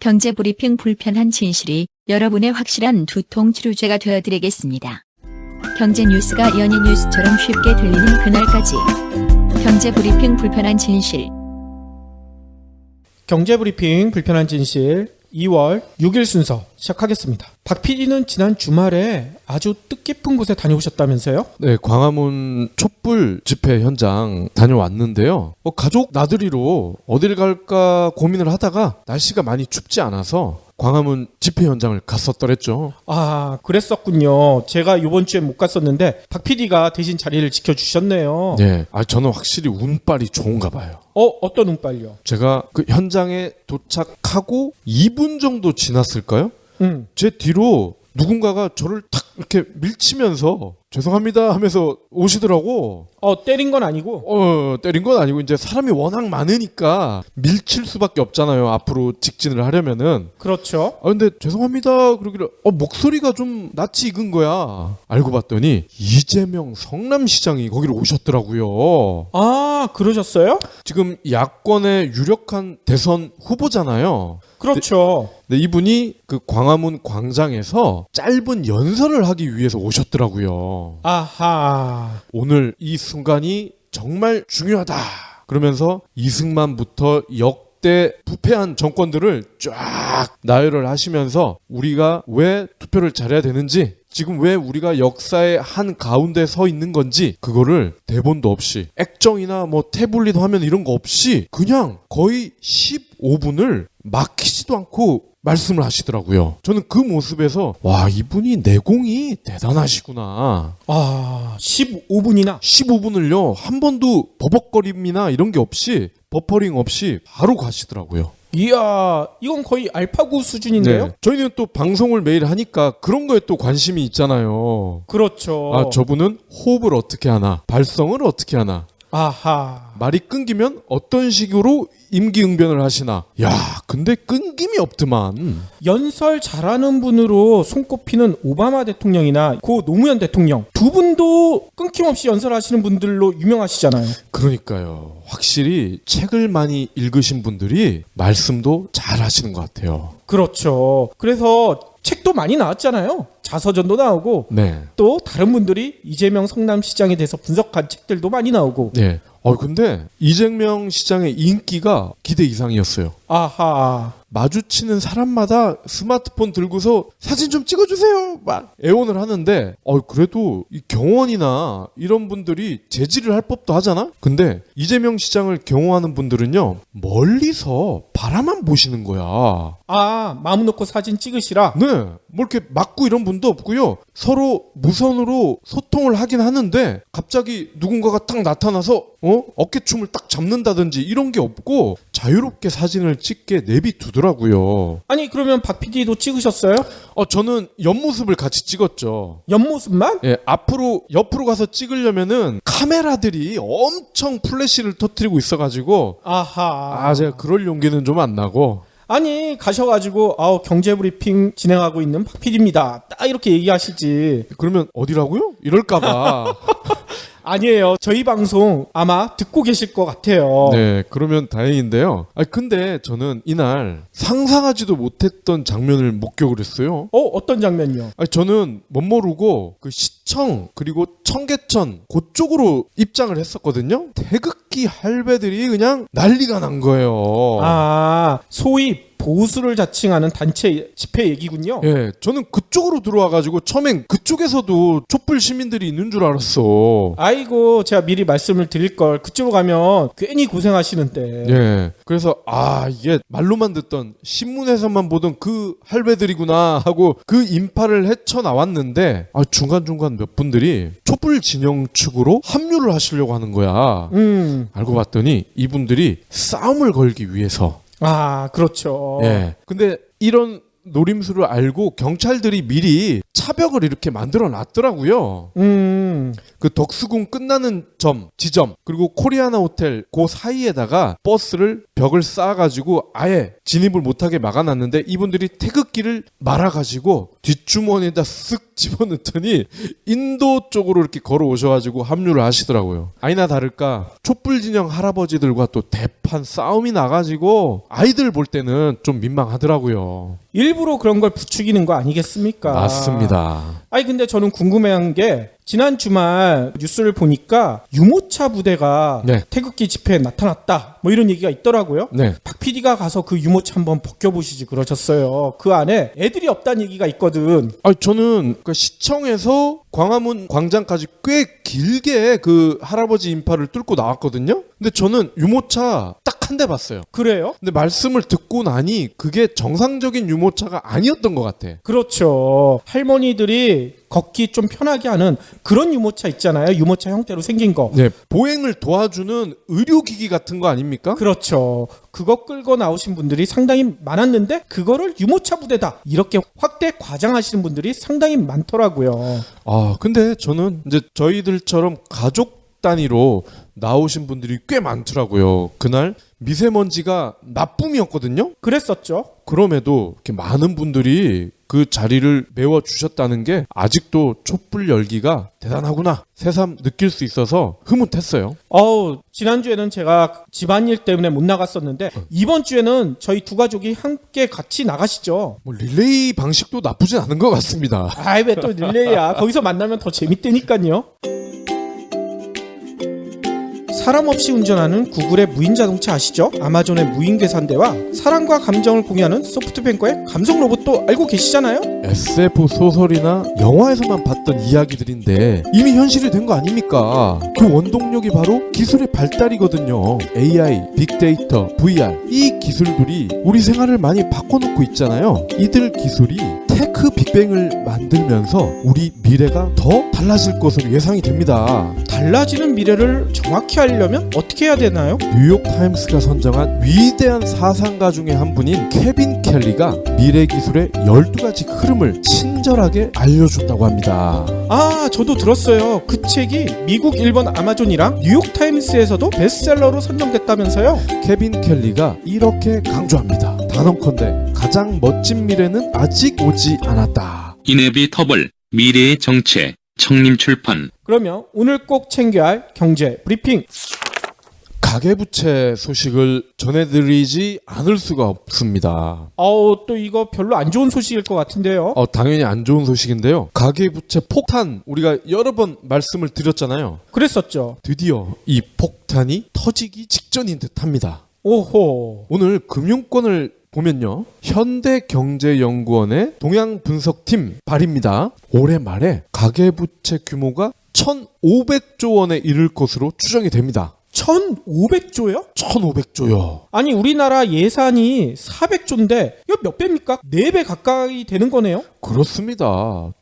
경제브리핑 불편한 진실이 여러분의 확실한 두통 치료제가 되어드리겠습니다. 경제 뉴스가 연예 뉴스처럼 쉽게 들리는 그날까지. 경제브리핑 불편한 진실. 경제브리핑 불편한 진실 2월 6일 순서 시작하겠습니다. 박 PD는 지난 주말에 아주 뜻깊은 곳에 다녀오셨다면서요? 네, 광화문 촛불 집회 현장 다녀왔는데요. 가족 나들이로 어딜 갈까 고민을 하다가 날씨가 많이 춥지 않아서 광화문 집회 현장을 갔었더랬죠. 아, 그랬었군요. 제가 이번 주에 못 갔었는데 박 PD가 대신 자리를 지켜주셨네요. 네, 저는 확실히 운빨이 좋은가 봐요. 어떤 운빨이요? 제가 그 현장에 도착하고 2분 정도 지났을까요? 제 뒤로 누군가가 저를 탁 이렇게 밀치면서 죄송합니다 하면서 오시더라고. 때린 건 아니고? 때린 건 아니고 이제 사람이 워낙 많으니까 밀칠 수밖에 없잖아요. 앞으로 직진을 하려면은. 그렇죠. 근데 죄송합니다 그러길래 목소리가 좀 낯이 익은 거야. 알고 봤더니 이재명 성남시장이 거기로 오셨더라고요. 아, 그러셨어요? 지금 야권의 유력한 대선 후보잖아요. 그렇죠. 네, 이분이 그 광화문 광장에서 짧은 연설을 하기 위해서 오셨더라고요. 아하. 오늘 이 순간이 정말 중요하다. 그러면서 이승만부터 역대 부패한 정권들을 쫙 나열을 하시면서 우리가 왜 투표를 잘해야 되는지, 지금 왜 우리가 역사의 한 가운데 서 있는 건지, 그거를 대본도 없이 액정이나 뭐 태블릿 화면 이런 거 없이 그냥 거의 15분을 막히지도 않고 말씀을 하시더라고요. 저는 그 모습에서 와, 이분이 내공이 대단하시구나. 15분이나? 15분을요 한 번도 버벅거림이나 이런 게 없이, 버퍼링 없이 바로 가시더라고요. 이야, 이건 거의 알파고 수준인데요? 네, 저희는 또 방송을 매일 하니까 그런 거에 또 관심이 있잖아요. 그렇죠. 저분은 호흡을 어떻게 하나, 발성을 어떻게 하나, 아하. 말이 끊기면 어떤 식으로 임기응변을 하시나. 야, 근데 끊김이 없더만. 연설 잘하는 분으로 손꼽히는 오바마 대통령이나 고 노무현 대통령 두 분도 끊김없이 연설하시는 분들로 유명하시잖아요. 그러니까요. 확실히 책을 많이 읽으신 분들이 말씀도 잘 하시는 것 같아요. 그렇죠. 그래서 책도 많이 나왔잖아요. 자서전도 나오고, 네. 또 다른 분들이 이재명 성남시장에 대해서 분석한 책들도 많이 나오고. 네. 근데 이재명 시장의 인기가 기대 이상이었어요. 아하. 마주치는 사람마다 스마트폰 들고서 사진 좀 찍어주세요 막 애원을 하는데, 그래도 이 경원이나 이런 분들이 제지를 할 법도 하잖아. 근데 이재명 시장을 경호하는 분들은요 멀리서 바라만 보시는 거야. 마음 놓고 사진 찍으시라. 네, 뭐 이렇게 맞고 이런 분도 없고요. 서로 무선으로 소통을 하긴 하는데 갑자기 누군가가 딱 나타나서 어깨춤을 딱 잡는다든지 이런 게 없고 자유롭게 사진을 찍게 내비두더라고요. 아니, 그러면 박 PD도 찍으셨어요? 저는 옆모습을 같이 찍었죠. 옆모습만? 예, 옆으로 가서 찍으려면은 카메라들이 엄청 플래시를 터뜨리고 있어가지고 아하. 제가 그럴 용기는 좀 안 나고. 아니, 가셔가지고 경제브리핑 진행하고 있는 박 PD입니다. 딱 이렇게 얘기하시지. 그러면 어디라고요? 이럴까봐. 아니에요. 저희 방송 아마 듣고 계실 것 같아요. 네, 그러면 다행인데요. 근데 저는 이날 상상하지도 못했던 장면을 목격을 했어요. 어떤 장면이요? 저는 못 모르고 그 시청 그리고 청계천 그쪽으로 입장을 했었거든요. 태극기 할배들이 그냥 난리가 난 거예요. 소위 보수를 자칭하는 단체 집회 얘기군요. 예, 저는 그쪽으로 들어와가지고 처음엔 그쪽에서도 촛불 시민들이 있는 줄 알았어. 아이고, 제가 미리 말씀을 드릴 걸. 그쪽으로 가면 괜히 고생하시는데. 예, 그래서 이게 말로만 듣던 신문에서만 보던 그 할배들이구나 하고 그 인파를 헤쳐나왔는데 중간중간 몇 분들이 촛불 진영 측으로 합류를 하시려고 하는 거야. 알고 봤더니 이분들이 싸움을 걸기 위해서. 그렇죠. 예. 근데 이런 노림수를 알고 경찰들이 미리 차벽을 이렇게 만들어 놨더라고요. 그 덕수궁 끝나는 지점, 그리고 코리아나 호텔 그 사이에다가 버스를 벽을 쌓아가지고 아예 진입을 못하게 막아놨는데 이분들이 태극기를 말아가지고 뒷주머니에다 쓱 쓱 집어넣더니 인도 쪽으로 이렇게 걸어오셔가지고 합류를 하시더라고요. 아니나 다를까 촛불 진영 할아버지들과 또 대판 싸움이 나가지고 아이들 볼 때는 좀 민망하더라고요. 일부러 그런 걸 부추기는 거 아니겠습니까? 맞습니다. 아니 근데 저는 궁금해한 게 지난 주말 뉴스를 보니까 유모차 부대가 네. 태극기 집회에 나타났다 뭐 이런 얘기가 있더라고요. 네. 박 PD가 가서 그 유모차 한번 벗겨보시지 그러셨어요. 그 안에 애들이 없다는 얘기가 있거든. 아니 저는 그 시청에서 광화문 광장까지 꽤 길게 그 할아버지 인파를 뚫고 나왔거든요. 근데 저는 유모차 딱 한 대 봤어요. 그래요? 근데 말씀을 듣고 나니 그게 정상적인 유모차가 아니었던 것 같아. 그렇죠. 할머니들이 걷기 좀 편하게 하는 그런 유모차 있잖아요. 유모차 형태로 생긴 거. 네, 보행을 도와주는 의료기기 같은 거 아닙니까? 그렇죠. 그거 끌고 나오신 분들이 상당히 많았는데 그거를 유모차 부대다 이렇게 확대 과장하시는 분들이 상당히 많더라고요. 아, 근데 저는 이제 저희들처럼 가족 단위로 나오신 분들이 꽤 많더라고요. 그날 미세먼지가 나쁨이었거든요. 그랬었죠. 그럼에도 이렇게 많은 분들이 그 자리를 메워주셨다는 게 아직도 촛불 열기가 대단하구나 새삼 느낄 수 있어서 흐뭇했어요. 지난주에는 제가 집안일 때문에 못 나갔었는데 이번 주에는 저희 두 가족이 함께 같이 나가시죠. 뭐 릴레이 방식도 나쁘진 않은 것 같습니다. 아이 왜 또 릴레이야. 거기서 만나면 더 재밌다니까요. 사람 없이 운전하는 구글의 무인 자동차 아시죠? 아마존의 무인 계산대와 사랑과 감정을 공유하는 소프트뱅크의 감성 로봇도 알고 계시잖아요? SF 소설이나 영화에서만 봤던 이야기들인데 이미 현실이 된 거 아닙니까? 그 원동력이 바로 기술의 발달이거든요. AI, 빅데이터, VR 이 기술들이 우리 생활을 많이 바꿔놓고 있잖아요. 이들 기술이 테크 빅뱅을 만들면서 우리 미래가 더 달라질 것으로 예상이 됩니다. 달라지는 미래를 정확히 알려면 어떻게 해야 되나요? 뉴욕타임스가 선정한 위대한 사상가 중에 한 분인 케빈 켈리가 미래 기술의 12가지 흐름을 친절하게 알려준다고 합니다. 저도 들었어요. 그 책이 미국, 일본 아마존이랑 뉴욕타임스에서도 베스트셀러로 선정됐다면서요? 케빈 켈리가 이렇게 강조합니다. 단언컨대 가장 멋진 미래는 아직 오지 않았다. 이네비터블 미래의 정체 청림출판. 그러면 오늘 꼭 챙겨야 할 경제 브리핑. 가계부채 소식을 전해드리지 않을 수가 없습니다. 또 이거 별로 안 좋은 소식일 것 같은데요. 당연히 안 좋은 소식인데요. 가계부채 폭탄 우리가 여러 번 말씀을 드렸잖아요. 그랬었죠. 드디어 이 폭탄이 터지기 직전인 듯합니다. 오호. 오늘 금융권을 보면요. 현대경제연구원의 동향분석팀 발입니다. 올해 말에 가계부채 규모가 1,500조 원에 이를 것으로 추정이 됩니다. 1,500조요? 1,500조요. 아니 우리나라 예산이 400조인데 이거 몇 배입니까? 4배 가까이 되는 거네요? 그렇습니다.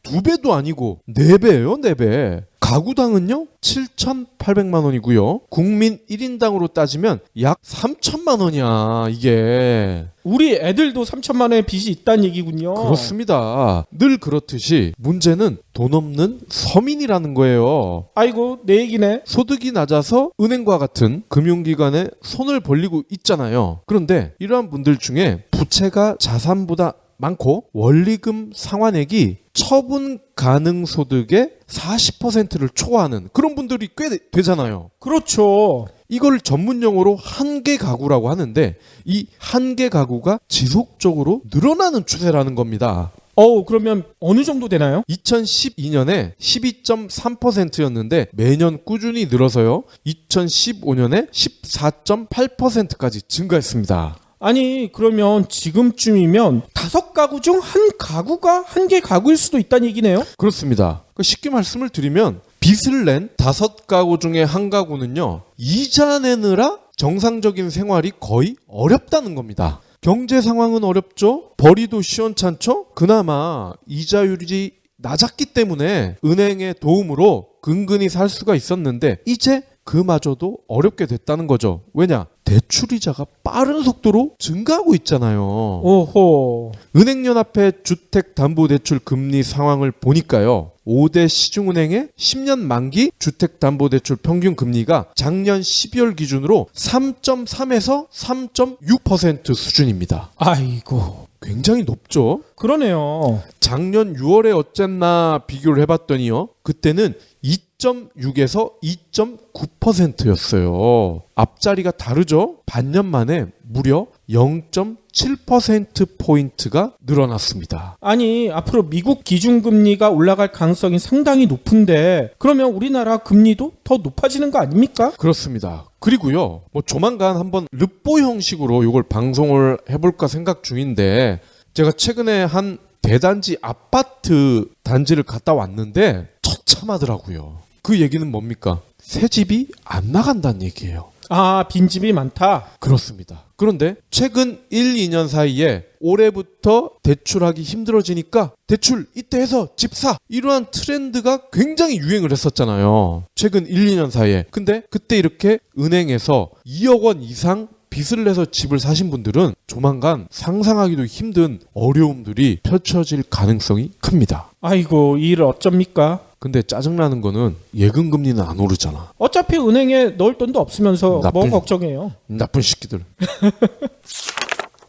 2배도 아니고 4배예요, 4배. 가구당은요 7,800만 원이고요. 국민 1인당으로 따지면 약 3천만 원이야 이게. 우리 애들도 3천만 원의 빚이 있다는 얘기군요. 그렇습니다. 늘 그렇듯이 문제는 돈 없는 서민이라는 거예요. 아이고 내 얘기네. 소득이 낮아서 은행과 같은 금융기관에 손을 벌리고 있잖아요. 그런데 이러한 분들 중에 부채가 자산보다 많고 원리금 상환액이 처분 가능 소득의 40%를 초과하는 그런 분들이 꽤 되잖아요. 그렇죠. 이걸 전문 용어로 한계 가구라고 하는데 이 한계 가구가 지속적으로 늘어나는 추세라는 겁니다. 그러면 어느 정도 되나요? 2012년에 12.3%였는데 매년 꾸준히 늘어서요. 2015년에 14.8%까지 증가했습니다. 아니 그러면 지금쯤이면 5가구 중 한 가구가 한계 가구일 수도 있다는 얘기네요? 그렇습니다. 쉽게 말씀을 드리면 빚을 낸 5가구 중에 한 가구는요. 이자 내느라 정상적인 생활이 거의 어렵다는 겁니다. 경제 상황은 어렵죠. 벌이도 시원찮죠. 그나마 이자율이 낮았기 때문에 은행의 도움으로 근근히 살 수가 있었는데 이제 그마저도 어렵게 됐다는 거죠. 왜냐? 대출이자가 빠른 속도로 증가하고 있잖아요. 오호. 은행연합회 주택담보대출 금리 상황을 보니까요. 5대 시중은행의 10년 만기 주택담보대출 평균 금리가 작년 12월 기준으로 3.3에서 3.6% 수준입니다. 아이고. 굉장히 높죠. 그러네요. 작년 6월에 어쨌나 비교를 해봤더니요. 그때는 2.6에서 2.9%였어요. 앞자리가 다르죠? 반년 만에 무려 0.7%포인트가 늘어났습니다. 아니, 앞으로 미국 기준금리가 올라갈 가능성이 상당히 높은데 그러면 우리나라 금리도 더 높아지는 거 아닙니까? 그렇습니다. 그리고요, 뭐 조만간 한번 르뽀 형식으로 이걸 방송을 해볼까 생각 중인데 제가 최근에 한 대단지 아파트 단지를 갔다 왔는데 처참하더라고요. 그 얘기는 뭡니까? 새 집이 안 나간다는 얘기예요. 아, 빈집이 많다. 그렇습니다. 그런데 최근 1, 2년 사이에 올해부터 대출하기 힘들어지니까 대출 이때 해서 집 사! 이러한 트렌드가 굉장히 유행을 했었잖아요. 최근 1, 2년 사이에. 근데 그때 이렇게 은행에서 2억 원 이상 빚을 내서 집을 사신 분들은 조만간 상상하기도 힘든 어려움들이 펼쳐질 가능성이 큽니다. 아이고, 이 일 어쩝니까? 근데 짜증나는 거는 예금금리는 안 오르잖아. 어차피 은행에 넣을 돈도 없으면서 뭐 걱정해요. 나쁜 새끼들.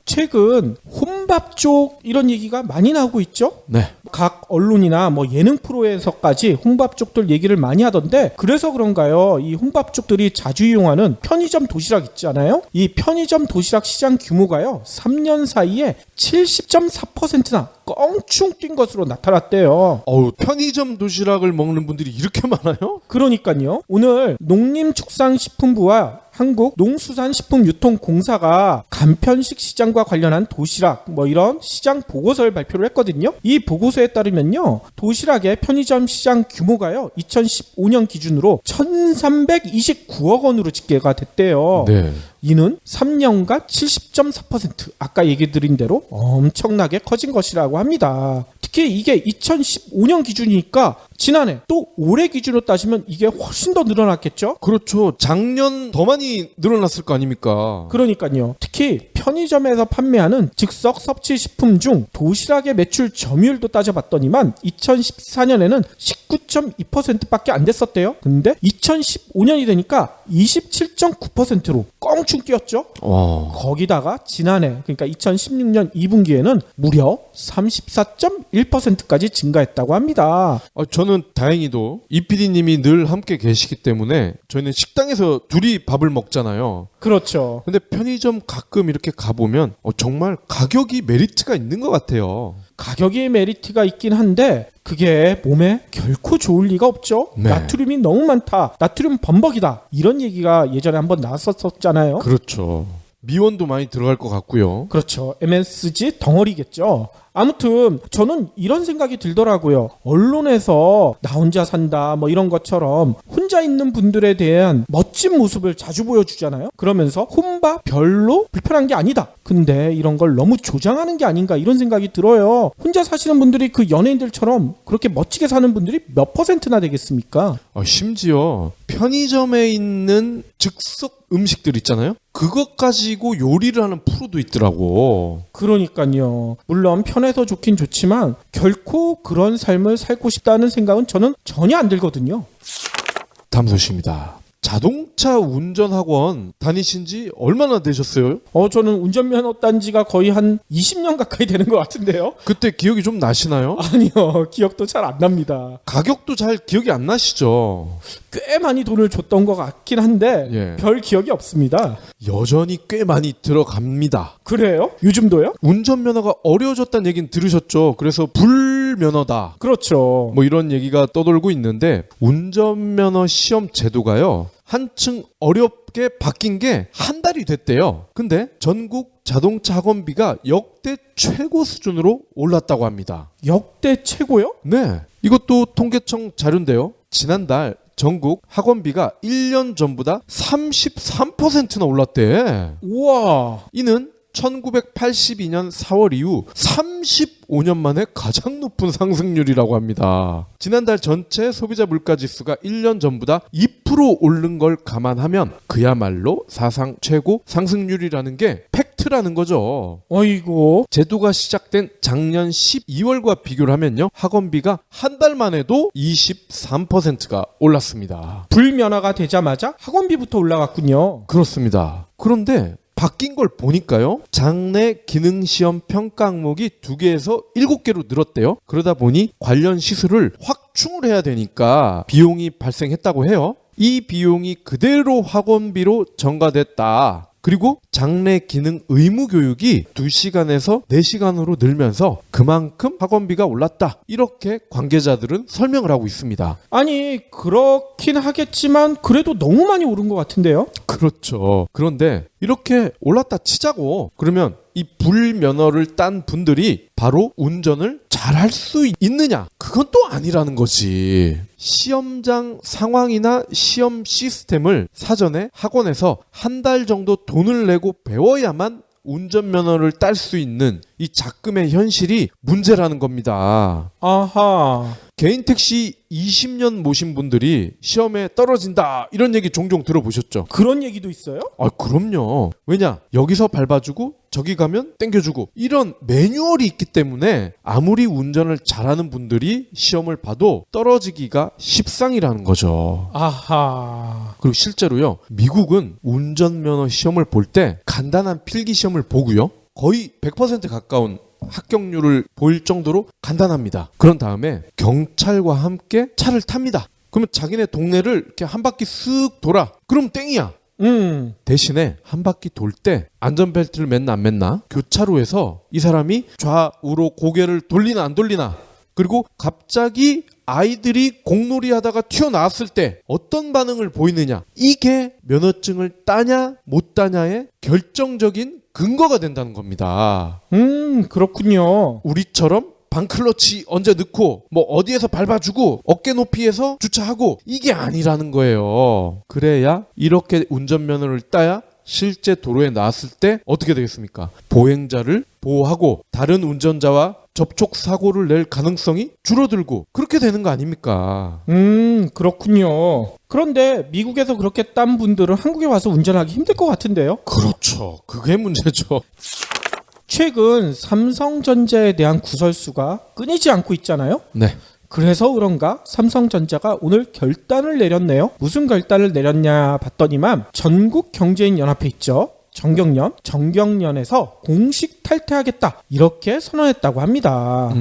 최근 혼밥 쪽 이런 얘기가 많이 나오고 있죠? 네. 각 언론이나 뭐 예능 프로에서까지 혼밥 쪽들 얘기를 많이 하던데 그래서 그런가요? 이 혼밥 쪽들이 자주 이용하는 편의점 도시락 있잖아요? 이 편의점 도시락 시장 규모가요. 3년 사이에 70.4%나 껑충 뛴 것으로 나타났대요. 편의점 도시락을 먹는 분들이 이렇게 많아요? 그러니까요. 오늘 농림축산식품부와 한국농수산식품유통공사가 간편식 시장과 관련한 도시락 뭐 이런 시장 보고서를 발표를 했거든요. 이 보고서에 따르면요. 도시락의 편의점 시장 규모가요. 2015년 기준으로 1329억 원으로 집계가 됐대요. 네. 이는 3년간 70.4% 아까 얘기 드린 대로 엄청나게 커진 것이라고 합니다. 특히 이게 2015년 기준이니까 지난해 또 올해 기준으로 따지면 이게 훨씬 더 늘어났겠죠? 그렇죠. 작년 더 많이 늘어났을 거 아닙니까? 그러니까요. 특히 편의점에서 판매하는 즉석 섭취식품 중 도시락의 매출 점유율도 따져봤더니만 2014년에는 19.2%밖에 안 됐었대요. 근데 2015년이 되니까 27.9%로 껑충 뛰었죠. 거기다가 지난해 그러니까 2016년 2분기에는 무려 34.1%까지 증가했다고 합니다. 저는 다행히도 이 PD님이 늘 함께 계시기 때문에 저희는 식당에서 둘이 밥을 먹잖아요. 그렇죠. 근데 편의점 가끔 이렇게 가보면 정말 가격이 메리트가 있는 것 같아요. 가격이 메리트가 있긴 한데 그게 몸에 결코 좋을 리가 없죠. 네. 나트륨이 너무 많다. 나트륨 범벅이다. 이런 얘기가 예전에 한번 나왔었잖아요. 그렇죠. 미원도 많이 들어갈 것 같고요. 그렇죠. MSG 덩어리겠죠. 아무튼 저는 이런 생각이 들더라고요. 언론에서 나 혼자 산다 뭐 이런 것처럼 혼자 있는 분들에 대한 멋진 모습을 자주 보여주잖아요. 그러면서 혼밥 별로 불편한 게 아니다. 근데 이런 걸 너무 조장하는 게 아닌가 이런 생각이 들어요. 혼자 사시는 분들이 그 연예인들처럼 그렇게 멋지게 사는 분들이 몇 %나 되겠습니까? 심지어 편의점에 있는 즉석 음식들 있잖아요. 그것 가지고 요리를 하는 프로도 있더라고. 그러니까요. 물론 편해서 좋긴 좋지만 결코 그런 삶을 살고 싶다는 생각은 저는 전혀 안 들거든요. 다음 소식입니다. 자동차 운전학원 다니신 지 얼마나 되셨어요? 저는 운전면허 딴 지가 거의 한 20년 가까이 되는 것 같은데요. 그때 기억이 좀 나시나요? 아니요. 기억도 잘 안 납니다. 가격도 잘 기억이 안 나시죠? 꽤 많이 돈을 줬던 것 같긴 한데 예. 별 기억이 없습니다. 여전히 꽤 많이 들어갑니다. 그래요? 요즘도요? 운전면허가 어려워졌다는 얘기는 들으셨죠? 그래서 불면허다. 그렇죠. 뭐 이런 얘기가 떠돌고 있는데 운전면허 시험 제도가요. 한층 어렵게 바뀐 게 한 달이 됐대요. 근데 전국 자동차 학원비가 역대 최고 수준으로 올랐다고 합니다. 역대 최고요? 네. 이것도 통계청 자료인데요. 지난달 전국 학원비가 1년 전보다 33%나 올랐대. 우와. 이는 1982년 4월 이후 35년 만에 가장 높은 상승률이라고 합니다. 지난달 전체 소비자 물가지수가 1년 전보다 2% 오른 걸 감안하면 그야말로 사상 최고 상승률이라는 게 팩트라는 거죠. 어이고. 제도가 시작된 작년 12월과 비교를 하면요. 학원비가 한 달 만에도 23%가 올랐습니다. 불면허가 되자마자 학원비부터 올라갔군요. 그렇습니다. 그런데 바뀐 걸 보니까요. 장내 기능 시험 평가 항목이 2개에서 7개로 늘었대요. 그러다 보니 관련 시술을 확충을 해야 되니까 비용이 발생했다고 해요. 이 비용이 그대로 학원비로 전가됐다. 그리고 장내 기능 의무 교육이 2시간에서 4시간으로 늘면서 그만큼 학원비가 올랐다. 이렇게 관계자들은 설명을 하고 있습니다. 아니 그렇긴 하겠지만 그래도 너무 많이 오른 것 같은데요. 그렇죠. 그런데 이렇게 올랐다 치자고 그러면 이 불면허를 딴 분들이 바로 운전을 잘할 수 있느냐? 그건 또 아니라는 거지. 시험장 상황이나 시험 시스템을 사전에 학원에서 한 달 정도 돈을 내고 배워야만 운전면허를 딸 수 있는 이 작금의 현실이 문제라는 겁니다. 아하. 개인 택시 20년 모신 분들이 시험에 떨어진다 이런 얘기 종종 들어보셨죠? 그런 얘기도 있어요? 아, 그럼요. 왜냐? 여기서 밟아주고 저기 가면 땡겨주고 이런 매뉴얼이 있기 때문에 아무리 운전을 잘하는 분들이 시험을 봐도 떨어지기가 십상이라는 거죠. 아하. 그리고 실제로요. 미국은 운전면허 시험을 볼 때 간단한 필기 시험을 보고요. 거의 100% 가까운 합격률을 보일 정도로 간단합니다. 그런 다음에 경찰과 함께 차를 탑니다. 그러면 자기네 동네를 이렇게 한 바퀴 쓱 돌아. 그럼 땡이야. 대신에 한 바퀴 돌 때 안전벨트를 맸나 안 맸나? 교차로에서 이 사람이 좌우로 고개를 돌리나 안 돌리나? 그리고 갑자기 아이들이 공놀이 하다가 튀어나왔을 때 어떤 반응을 보이느냐? 이게 면허증을 따냐 못 따냐의 결정적인 근거가 된다는 겁니다. 그렇군요. 우리처럼 방클러치 언제 넣고 뭐 어디에서 밟아주고 어깨 높이에서 주차하고 이게 아니라는 거예요. 그래야 이렇게 운전면허를 따야 실제 도로에 나왔을 때 어떻게 되겠습니까? 보행자를 보호하고 다른 운전자와 접촉 사고를 낼 가능성이 줄어들고 그렇게 되는 거 아닙니까? 그렇군요. 그런데 미국에서 그렇게 딴 분들은 한국에 와서 운전하기 힘들 것 같은데요? 그렇죠. 그게 문제죠. 최근 삼성전자에 대한 구설수가 끊이지 않고 있잖아요? 네. 그래서 그런가 삼성전자가 오늘 결단을 내렸네요. 무슨 결단을 내렸냐 봤더니만 전국경제인연합회 있죠. 정경련에서 공식 탈퇴하겠다 이렇게 선언했다고 합니다.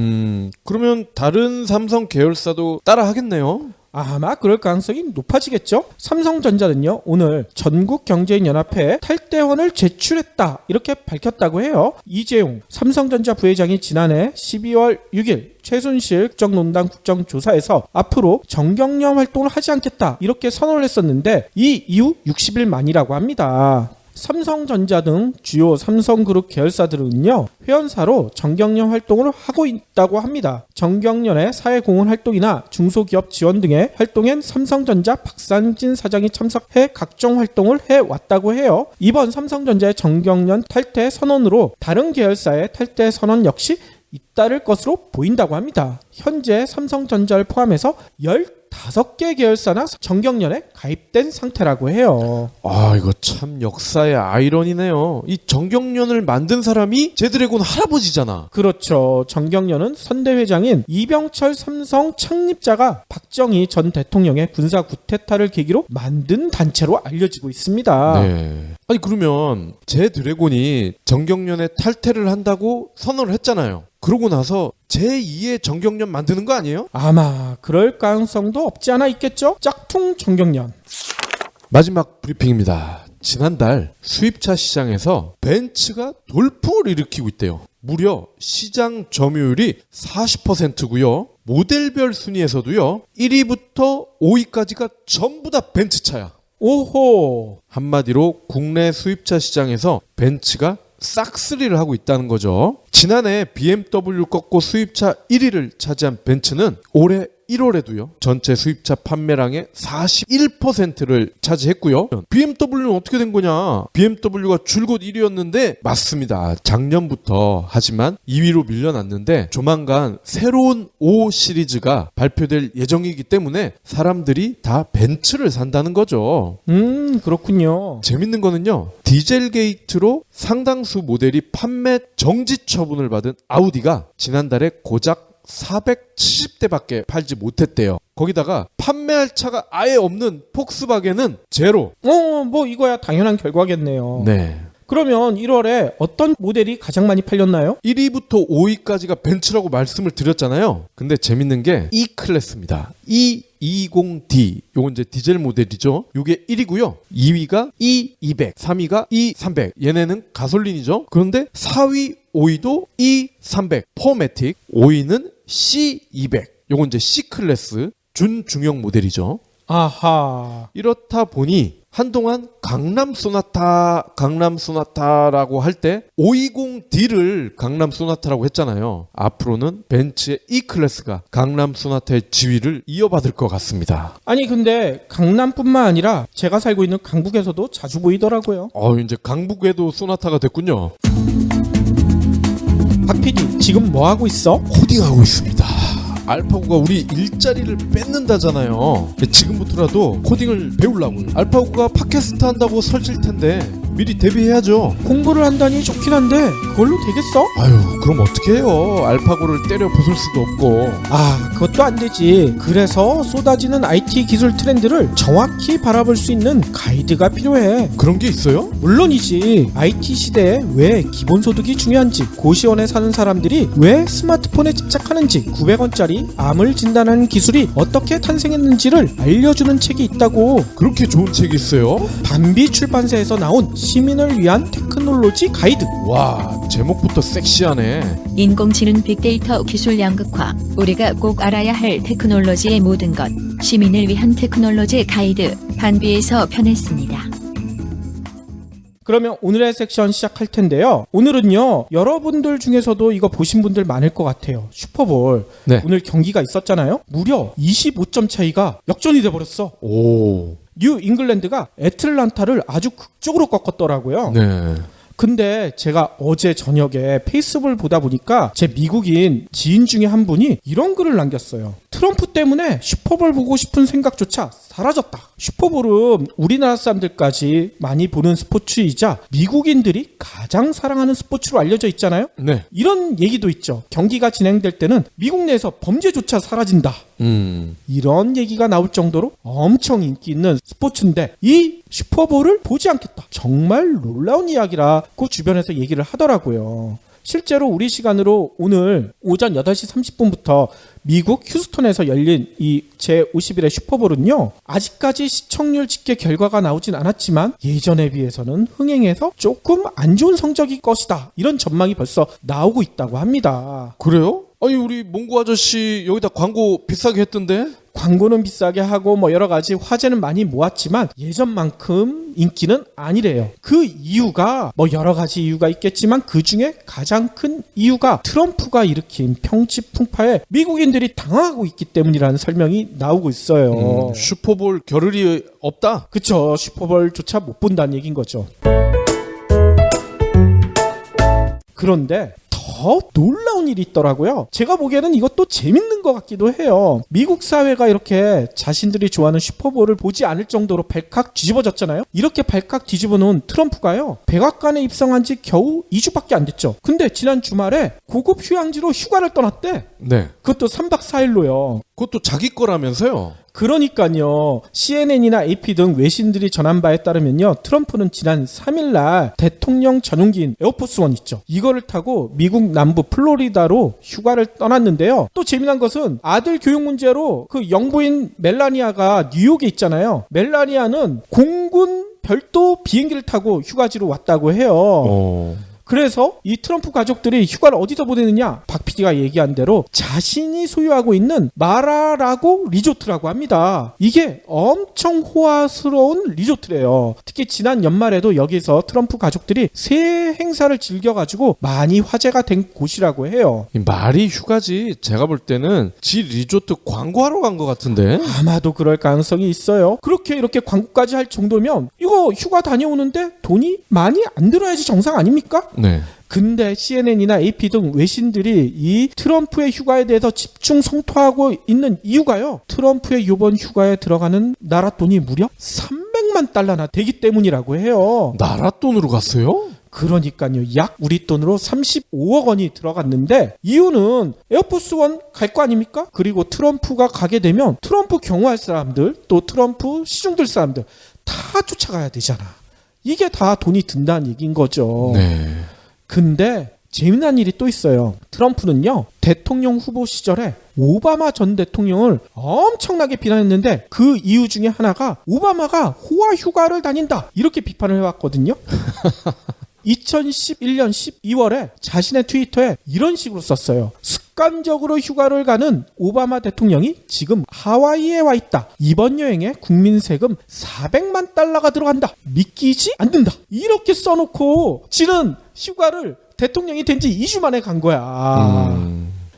그러면 다른 삼성 계열사도 따라 하겠네요. 아마 그럴 가능성이 높아지겠죠. 삼성전자는요 오늘 전국경제인연합회에 탈퇴원을 제출했다 이렇게 밝혔다고 해요. 이재용 삼성전자 부회장이 지난해 12월 6일 최순실 국정농단 국정조사에서 앞으로 정경련 활동을 하지 않겠다 이렇게 선언을 했었는데 이 이후 60일 만이라고 합니다. 삼성전자 등 주요 삼성그룹 계열사들은요 회원사로 정경련 활동을 하고 있다고 합니다. 정경련의 사회공헌 활동이나 중소기업 지원 등의 활동엔 삼성전자 박상진 사장이 참석해 각종 활동을 해왔다고 해요. 이번 삼성전자의 정경련 탈퇴 선언으로 다른 계열사의 탈퇴 선언 역시 잇따를 것으로 보인다고 합니다. 현재 삼성전자를 포함해서 15개 계열사나 정경련에 가입된 상태라고 해요. 아, 이거 참 역사의 아이러니네요. 이 정경련을 만든 사람이 제드래곤 할아버지잖아. 그렇죠. 정경련은 선대회장인 이병철 삼성 창립자가 박정희 전 대통령의 군사 쿠데타를 계기로 만든 단체로 알려지고 있습니다. 네. 아니 그러면 제드래곤이 정경련에 탈퇴를 한다고 선언을 했잖아요. 그러고 나서 제2의 정경련 만드는 거 아니에요? 아마 그럴 가능성도 없지 않아 있겠죠? 짝퉁 정경련. 마지막 브리핑입니다. 지난달 수입차 시장에서 벤츠가 돌풍을 일으키고 있대요. 무려 시장 점유율이 40%고요. 모델별 순위에서도요. 1위부터 5위까지가 전부 다 벤츠차야. 오호. 한마디로 국내 수입차 시장에서 벤츠가 싹쓸이를 하고 있다는 거죠. 지난해 BMW 꺾고 수입차 1위를 차지한 벤츠는 올해 1월에도요. 전체 수입차 판매량의 41%를 차지했고요. BMW는 어떻게 된 거냐? BMW가 줄곧 1위였는데 맞습니다. 작년부터 하지만 2위로 밀려났는데 조만간 새로운 5 시리즈가 발표될 예정이기 때문에 사람들이 다 벤츠를 산다는 거죠. 그렇군요. 재밌는 거는요. 디젤 게이트로 상당수 모델이 판매 정지 처분을 받은 아우디가 지난달에 고작 470대밖에 팔지 못했대요. 거기다가 판매할 차가 아예 없는 폭스바겐은 제로. 뭐 이거야 당연한 결과겠네요. 네. 그러면 1월에 어떤 모델이 가장 많이 팔렸나요? 1위부터 5위까지가 벤츠라고 말씀을 드렸잖아요. 근데 재밌는 게 E 클래스입니다. E20D 요건 이제 디젤 모델이죠. 요게 1위고요. 2위가 E200, 3위가 E300. 얘네는 가솔린이죠. 그런데 4위, 5위도 E300 포매틱, 5위는 C200. 요건 이제 C 클래스 준중형 모델이죠. 아하. 이렇다 보니 한동안 강남 소나타라고 할 때 520D를 강남 소나타라고 했잖아요. 앞으로는 벤츠의 E 클래스가 강남 소나타의 지위를 이어받을 것 같습니다. 아니 근데 강남뿐만 아니라 제가 살고 있는 강북에서도 자주 보이더라고요. 이제 강북에도 소나타가 됐군요. 박 PD 지금 뭐 하고 있어? 코딩하고 있습니다. 알파고가 우리 일자리를 뺏는다잖아요. 지금부터라도 코딩을 배우려고요. 알파고가 팟캐스트 한다고 설칠 텐데 미리 대비해야죠. 공부를 한다니 좋긴 한데 그걸로 되겠어? 아유, 그럼 어떻게 해요? 알파고를 때려 부술 수도 없고. 아, 그것도 안 되지. 그래서 쏟아지는 IT 기술 트렌드를 정확히 바라볼 수 있는 가이드가 필요해. 그런 게 있어요? 물론이지. IT 시대에 왜 기본소득이 중요한지, 고시원에 사는 사람들이 왜 스마트폰에 집착하는지, 900원짜리 암을 진단하는 기술이 어떻게 탄생했는지를 알려주는 책이 있다고. 그렇게 좋은 책이 있어요? 반비 출판사에서 나온 시민을 위한 테크놀로지 가이드. 와, 제목부터 섹시하네. 인공지능 빅데이터 기술 양극화, 우리가 꼭 알아야 할 테크놀로지의 모든 것, 시민을 위한 테크놀로지 가이드, 반비에서 편했습니다. 그러면 오늘의 섹션 시작할 텐데요. 오늘은요, 여러분들 중에서도 이거 보신 분들 많을 것 같아요. 슈퍼볼. 네. 오늘 경기가 있었잖아요. 무려 25점 차이가 역전이 돼버렸어. 오. 뉴 잉글랜드가 애틀란타를 아주 극적으로 꺾었더라고요. 네. 근데 제가 어제 저녁에 페이스북을 보다 보니까 제 미국인 지인 중에 한 분이 이런 글을 남겼어요. 트럼프 때문에 슈퍼볼 보고 싶은 생각조차 사라졌다. 슈퍼볼은 우리나라 사람들까지 많이 보는 스포츠이자 미국인들이 가장 사랑하는 스포츠로 알려져 있잖아요. 네. 이런 얘기도 있죠. 경기가 진행될 때는 미국 내에서 범죄조차 사라진다. 이런 얘기가 나올 정도로 엄청 인기 있는 스포츠인데 이 슈퍼볼을 보지 않겠다. 정말 놀라운 이야기라고 주변에서 얘기를 하더라고요. 실제로 우리 시간으로 오늘 오전 8시 30분부터 미국 휴스턴에서 열린 이 제51회 슈퍼볼은요, 아직까지 시청률 집계 결과가 나오진 않았지만 예전에 비해서는 흥행에서 조금 안 좋은 성적일 것이다. 이런 전망이 벌써 나오고 있다고 합니다. 그래요? 아니, 우리 몽구 아저씨 여기다 광고 비싸게 했던데? 광고는 비싸게 하고 뭐 여러 가지 화제는 많이 모았지만 예전만큼 인기는 아니래요. 그 이유가 뭐 여러 가지 이유가 있겠지만 그 중에 가장 큰 이유가 트럼프가 일으킨 평지풍파에 미국인들이 당하고 있기 때문이라는 설명이 나오고 있어요. 슈퍼볼 겨를이 없다? 그쵸. 슈퍼볼조차 못 본다는 얘기인 거죠. 그런데 더 놀라운 일이 있더라고요. 제가 보기에는 이것도 재밌는 것 같기도 해요. 미국 사회가 이렇게 자신들이 좋아하는 슈퍼볼을 보지 않을 정도로 발칵 뒤집어졌잖아요. 이렇게 발칵 뒤집어 놓은 트럼프가요, 백악관에 입성한 지 겨우 2주밖에 안 됐죠. 근데 지난 주말에 고급 휴양지로 휴가를 떠났대. 네. 그것도 3박 4일로요. 그것도 자기 거라면서요? 그러니까요. CNN이나 AP 등 외신들이 전한 바에 따르면요, 트럼프는 지난 3일날 대통령 전용기인 에어포스원 있죠. 이거를 타고 미국 남부 플로리다로 휴가를 떠났는데요. 또 재미난 것은 아들 교육 문제로 그 영부인 멜라니아가 뉴욕에 있잖아요. 멜라니아는 공군 별도 비행기를 타고 휴가지로 왔다고 해요. 그래서 이 트럼프 가족들이 휴가를 어디서 보내느냐? 박 PD가 얘기한 대로 자신이 소유하고 있는 마라라고 리조트라고 합니다. 이게 엄청 호화스러운 리조트래요. 특히 지난 연말에도 여기서 트럼프 가족들이 새 행사를 즐겨가지고 많이 화제가 된 곳이라고 해요. 이 말이 휴가지. 제가 볼 때는 지 리조트 광고하러 간 것 같은데? 아마도 그럴 가능성이 있어요. 그렇게 이렇게 광고까지 할 정도면 이거 휴가 다녀오는데 돈이 많이 안 들어야지 정상 아닙니까? 네. 근데 CNN이나 AP 등 외신들이 이 트럼프의 휴가에 대해서 집중 성토하고 있는 이유가요, 트럼프의 이번 휴가에 들어가는 나라 돈이 무려 300만 달러나 되기 때문이라고 해요. 나라 돈으로 갔어요? 그러니까요. 약 우리 돈으로 35억 원이 들어갔는데 이유는 에어포스원 갈 거 아닙니까? 그리고 트럼프가 가게 되면 트럼프 경호할 사람들, 또 트럼프 시중들 사람들 다 쫓아가야 되잖아. 이게 다 돈이 든다는 얘기인 거죠. 네. 근데 재미난 일이 또 있어요. 트럼프는요, 대통령 후보 시절에 오바마 전 대통령을 엄청나게 비난했는데 그 이유 중에 하나가 오바마가 호화 휴가를 다닌다 이렇게 비판을 해왔거든요. 2011년 12월에 자신의 트위터에 이런 식으로 썼어요. 습관적으로 휴가를 가는 오바마 대통령이 지금 하와이에 와 있다. 이번 여행에 국민 세금 400만 달러가 들어간다. 믿기지 않는다. 이렇게 써놓고 지는 휴가를 대통령이 된 지 2주 만에 간 거야.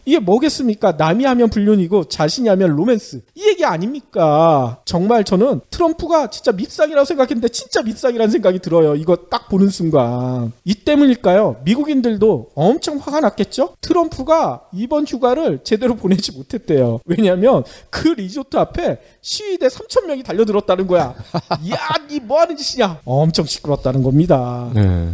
이게 뭐겠습니까? 남이 하면 불륜이고 자신이 하면 로맨스. 이 얘기 아닙니까? 정말 저는 트럼프가 진짜 밉상이라고 생각했는데 진짜 밉상이라는 생각이 들어요. 이거 딱 보는 순간. 이 때문일까요? 미국인들도 엄청 화가 났겠죠? 트럼프가 이번 휴가를 제대로 보내지 못했대요. 왜냐하면 그 리조트 앞에 시위대 3,000명이 달려들었다는 거야. 야, 니 뭐하는 짓이냐? 엄청 시끄럽다는 겁니다. 네.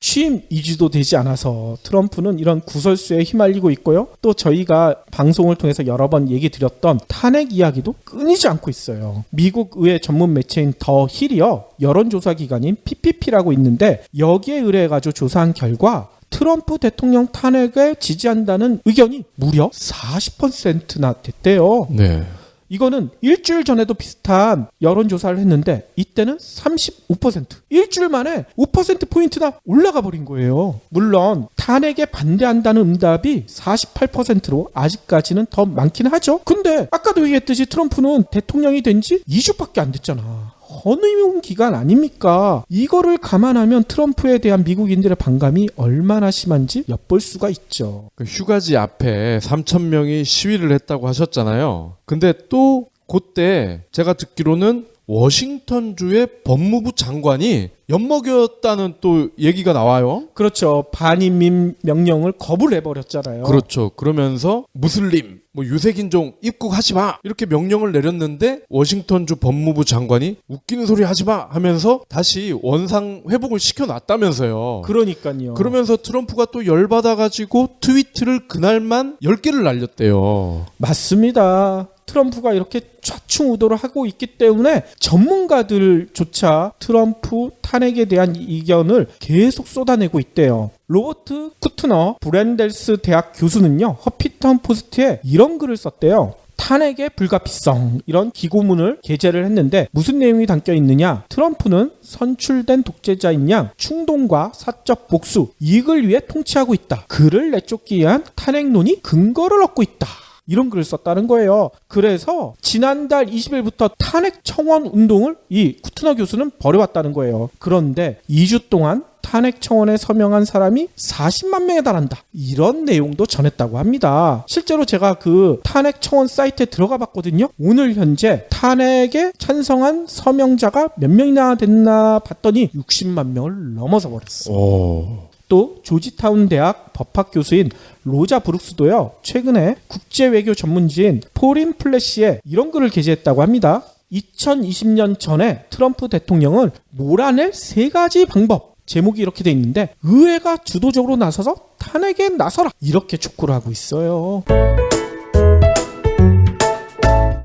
취임 2주도 되지 않아서 트럼프는 이런 구설수에 휘말리고 있고요. 또 저희가 방송을 통해서 여러 번 얘기 드렸던 탄핵 이야기도 끊이지 않고 있어요. 미국 의회 전문 매체인 더 힐이요. 여론조사 기관인 PPP라고 있는데 여기에 의뢰해가지고 조사한 결과 트럼프 대통령 탄핵에 지지한다는 의견이 무려 40%나 됐대요. 네. 이거는 일주일 전에도 비슷한 여론조사를 했는데 이때는 35%. 일주일 만에 5%포인트나 올라가 버린 거예요. 물론 탄핵에 반대한다는 응답이 48%로 아직까지는 더 많긴 하죠. 근데 아까도 얘기했듯이 트럼프는 대통령이 된 지 2주밖에 안 됐잖아. 허니문 기간 아닙니까? 이거를 감안하면 트럼프에 대한 미국인들의 반감이 얼마나 심한지 엿볼 수가 있죠. 그 휴가지 앞에 3,000명이 시위를 했다고 하셨잖아요. 근데 또 그때 제가 듣기로는 워싱턴주의 법무부 장관이 엿먹였다는 또 얘기가 나와요. 그렇죠. 반인민 명령을 거부를 해버렸잖아요. 그렇죠. 그러면서 무슬림, 유색인종 입국하지 마 이렇게 명령을 내렸는데 워싱턴주 법무부 장관이 웃기는 소리 하지 마 하면서 다시 원상 회복을 시켜놨다면서요. 그러니까요. 그러면서 트럼프가 또 열받아가지고 트위트를 그날만 10개를 날렸대요. 맞습니다. 트럼프가 이렇게 좌충우돌을 하고 있기 때문에 전문가들조차 트럼프 탄핵에 대한 의견을 계속 쏟아내고 있대요. 로버트 쿠트너 브랜델스 대학 교수는요, 허피턴 포스트에 이런 글을 썼대요. 탄핵의 불가피성, 이런 기고문을 게재를 했는데 무슨 내용이 담겨 있느냐? 트럼프는 선출된 독재자인 양 충동과 사적 복수, 이익을 위해 통치하고 있다. 그를 내쫓기 위한 탄핵론이 근거를 얻고 있다. 이런 글을 썼다는 거예요. 그래서 지난달 20일부터 탄핵 청원 운동을 이 쿠트너 교수는 벌여왔다는 거예요. 그런데 2주 동안 탄핵 청원에 서명한 사람이 40만 명에 달한다. 이런 내용도 전했다고 합니다. 실제로 제가 그 탄핵 청원 사이트에 들어가 봤거든요. 오늘 현재 탄핵에 찬성한 서명자가 몇 명이나 됐나 봤더니 60만 명을 넘어서 버렸어요. 또 조지타운 대학 법학 교수인 로자 브룩스도요, 최근에 국제외교 전문지인 포린 플래시에 이런 글을 게재했다고 합니다. 2020년 전에 트럼프 대통령을 몰아낼 3가지 방법, 제목이 이렇게 돼 있는데 의회가 주도적으로 나서서 탄핵에 나서라, 이렇게 촉구를 하고 있어요.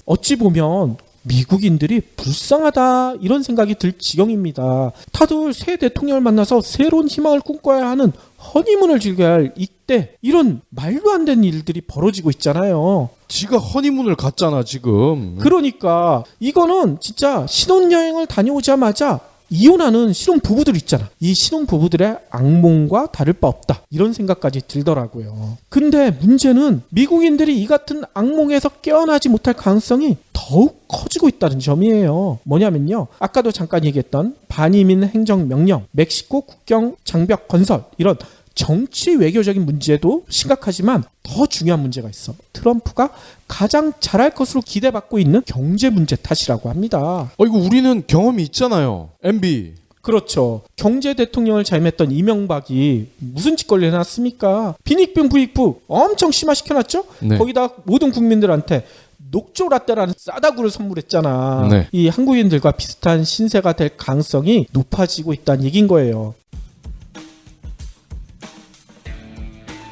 어찌 보면 미국인들이 불쌍하다 이런 생각이 들 지경입니다. 다들 새 대통령을 만나서 새로운 희망을 꿈꿔야 하는 허니문을 즐겨야 할 이때 이런 말도 안 되는 일들이 벌어지고 있잖아요. 지가 허니문을 갔잖아 지금. 그러니까 이거는 진짜 신혼여행을 다녀오자마자 이혼하는 신혼부부들 있잖아. 이 신혼부부들의 악몽과 다를 바 없다, 이런 생각까지 들더라고요. 근데 문제는 미국인들이 이 같은 악몽에서 깨어나지 못할 가능성이 더욱 커지고 있다는 점이에요. 뭐냐면요, 아까도 잠깐 얘기했던 반이민 행정명령, 멕시코 국경 장벽 건설, 이런 정치 외교적인 문제도 심각하지만 더 중요한 문제가 있어. 트럼프가 가장 잘할 것으로 기대받고 있는 경제 문제 탓이라고 합니다. 이거 우리는 경험이 있잖아요. MB. 그렇죠. 경제 대통령을 잘했던 이명박이 무슨 짓거리를 해놨습니까? 빈익빈 부익부 엄청 심화시켜놨죠? 네. 거기다 모든 국민들한테 녹조 라떼라는 싸다구를 선물했잖아. 네. 이 한국인들과 비슷한 신세가 될 가능성이 높아지고 있다는 얘기인 거예요.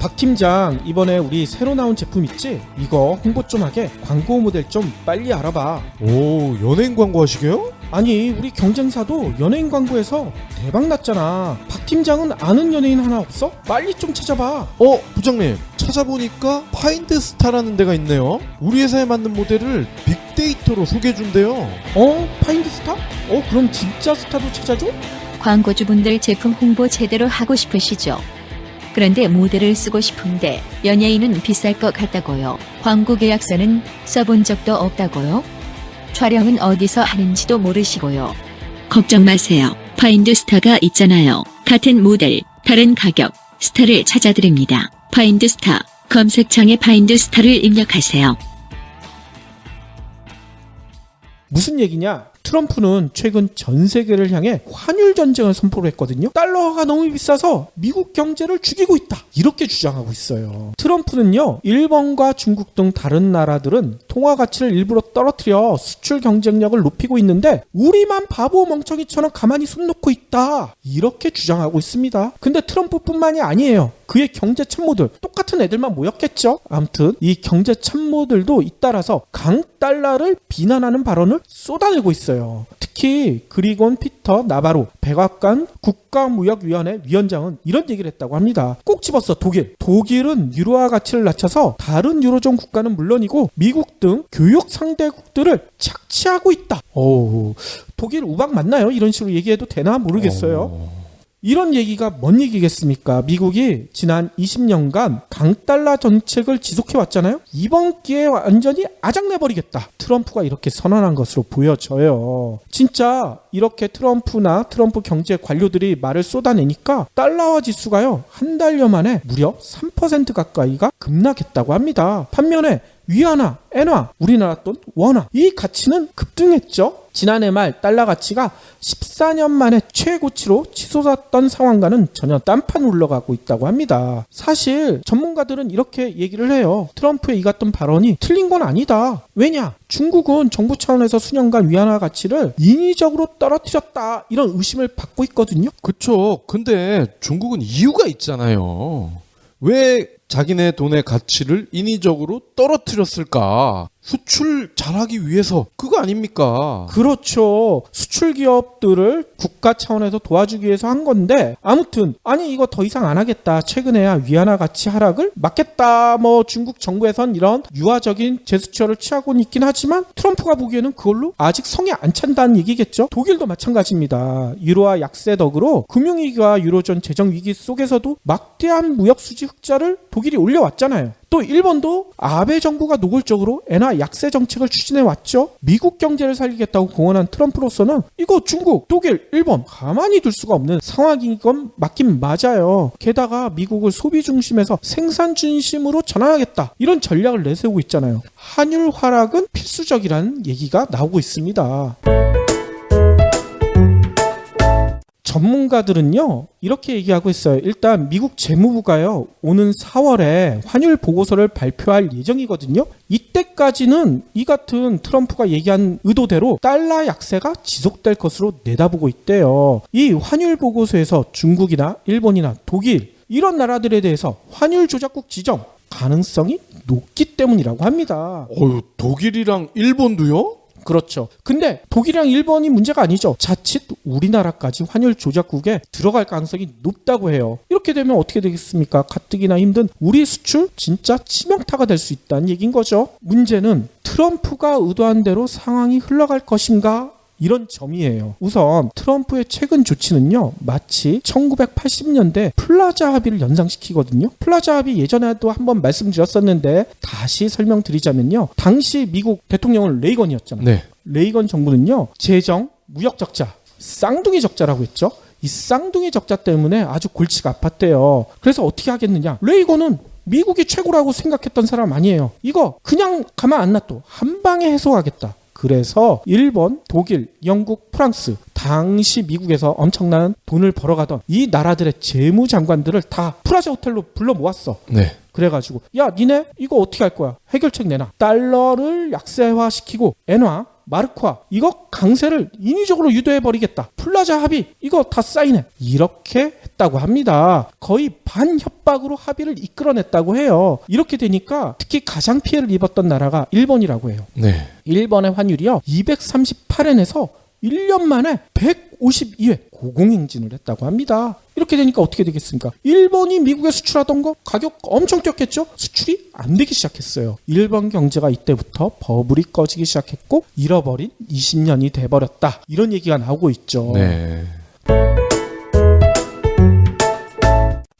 박 팀장, 이번에 우리 새로 나온 제품 있지? 이거 홍보 좀 하게 광고 모델 좀 빨리 알아봐. 오, 연예인 광고 하시게요? 아니, 우리 경쟁사도 연예인 광고에서 대박 났잖아. 박 팀장은 아는 연예인 하나 없어? 빨리 좀 찾아봐. 부장님, 찾아보니까 파인드스타라는 데가 있네요. 우리 회사에 맞는 모델을 빅데이터로 소개해준대요. 파인드스타? 그럼 진짜 스타도 찾아줘? 광고주분들 제품 홍보 제대로 하고 싶으시죠? 그런데 모델을 쓰고 싶은데 연예인은 비쌀 것 같다고요. 광고 계약서는 써본 적도 없다고요? 촬영은 어디서 하는지도 모르시고요. 걱정 마세요. 파인드스타가 있잖아요. 같은 모델, 다른 가격, 스타를 찾아드립니다. 파인드스타, 검색창에 파인드스타를 입력하세요. 무슨 얘기냐? 트럼프는 최근 전 세계를 향해 환율 전쟁을 선포를 했거든요. 달러가 너무 비싸서 미국 경제를 죽이고 있다, 이렇게 주장하고 있어요. 트럼프는요, 일본과 중국 등 다른 나라들은 통화 가치를 일부러 떨어뜨려 수출 경쟁력을 높이고 있는데 우리만 바보 멍청이처럼 가만히 손 놓고 있다, 이렇게 주장하고 있습니다. 근데 트럼프뿐만이 아니에요. 그의 경제 참모들, 똑같은 애들만 모였겠죠. 아무튼 이 경제 참모들도 잇따라서 강달러를 비난하는 발언을 쏟아내고 있어요. 특히 그리곤 피터 나바로 백악관 국가무역위원회 위원장은 이런 얘기를 했다고 합니다. 꼭 집었어. 독일은 유로화 가치를 낮춰서 다른 유로존 국가는 물론이고 미국 등 교역 상대국들을 착취하고 있다. 독일 우박 맞나요? 이런 식으로 얘기해도 되나 모르겠어요. 이런 얘기가 뭔 얘기겠습니까? 미국이 지난 20년간 강달러 정책을 지속해왔잖아요. 이번 기회에 완전히 아작내버리겠다, 트럼프가 이렇게 선언한 것으로 보여져요. 진짜 이렇게 트럼프나 트럼프 경제 관료들이 말을 쏟아내니까 달러화 지수가요, 한 달여 만에 무려 3% 가까이가 급락했다고 합니다. 반면에 위안화, 엔화, 우리나라 돈, 원화, 이 가치는 급등했죠. 지난해 말 달러 가치가 14년 만에 최고치로 치솟았던 상황과는 전혀 딴판 올라가고 있다고 합니다. 사실 전문가들은 이렇게 얘기를 해요. 트럼프의 이 같은 발언이 틀린 건 아니다. 왜냐? 중국은 정부 차원에서 수년간 위안화 가치를 인위적으로 떨어뜨렸다, 이런 의심을 받고 있거든요. 그쵸. 근데 중국은 이유가 있잖아요. 왜 자기네 돈의 가치를 인위적으로 떨어뜨렸을까? 수출 잘하기 위해서, 그거 아닙니까? 그렇죠. 수출 기업들을 국가 차원에서 도와주기 위해서 한 건데, 아무튼 아니 이거 더 이상 안 하겠다, 최근에야 위안화 가치 하락을 막겠다, 중국 정부에선 이런 유화적인 제스처를 취하고는 있긴 하지만 트럼프가 보기에는 그걸로 아직 성에 안 찬다는 얘기겠죠. 독일도 마찬가지입니다. 유로화 약세 덕으로 금융위기와 유로존 재정위기 속에서도 막대한 무역 수지 흑자를 독일이 올려왔잖아요. 또 일본도 아베 정부가 노골적으로 엔화 약세 정책을 추진해왔죠. 미국 경제를 살리겠다고 공언한 트럼프로서는 이거 중국, 독일, 일본 가만히 둘 수가 없는 상황인 건 맞긴 맞아요. 게다가 미국을 소비 중심에서 생산 중심으로 전환하겠다, 이런 전략을 내세우고 있잖아요. 환율 하락은 필수적이라는 얘기가 나오고 있습니다. 전문가들은요, 이렇게 얘기하고 있어요. 일단 미국 재무부가요, 오는 4월에 환율 보고서를 발표할 예정이거든요. 이때까지는 이 같은 트럼프가 얘기한 의도대로 달러 약세가 지속될 것으로 내다보고 있대요. 이 환율 보고서에서 중국이나 일본이나 독일, 이런 나라들에 대해서 환율 조작국 지정 가능성이 높기 때문이라고 합니다. 독일이랑 일본도요? 그렇죠. 근데 독일이랑 일본이 문제가 아니죠. 자칫 우리나라까지 환율 조작국에 들어갈 가능성이 높다고 해요. 이렇게 되면 어떻게 되겠습니까? 가뜩이나 힘든 우리 수출 진짜 치명타가 될 수 있다는 얘기인 거죠. 문제는 트럼프가 의도한 대로 상황이 흘러갈 것인가, 이런 점이에요. 우선 트럼프의 최근 조치는요, 마치 1980년대 플라자 합의를 연상시키거든요. 플라자 합의 예전에도 한번 말씀드렸었는데 다시 설명드리자면요, 당시 미국 대통령은 레이건이었잖아요. 네. 레이건 정부는요, 재정, 무역 적자, 쌍둥이 적자라고 했죠. 이 쌍둥이 적자 때문에 아주 골치가 아팠대요. 그래서 어떻게 하겠느냐, 레이건은 미국이 최고라고 생각했던 사람 아니에요. 이거 그냥 가만 안 놔둬, 한 방에 해소하겠다. 그래서 일본, 독일, 영국, 프랑스, 당시 미국에서 엄청난 돈을 벌어가던 이 나라들의 재무장관들을 다 플라자 호텔로 불러 모았어. 네. 그래가지고 야, 니네 이거 어떻게 할 거야? 해결책 내놔. 달러를 약세화시키고 엔화, 마르크화, 이거 강세를 인위적으로 유도해버리겠다. 플라자 합의 이거 다 사인해. 이렇게 했다고 합니다. 거의 반협박으로 합의를 이끌어냈다고 해요. 이렇게 되니까 특히 가장 피해를 입었던 나라가 일본이라고 해요. 네. 일본의 환율이요 238엔에서 1년 만에 152회 고공행진을 했다고 합니다. 이렇게 되니까 어떻게 되겠습니까? 일본이 미국에 수출하던 거 가격 엄청 뛰었겠죠? 수출이 안 되기 시작했어요. 일본 경제가 이때부터 버블이 꺼지기 시작했고 잃어버린 20년이 돼버렸다. 이런 얘기가 나오고 있죠. 네.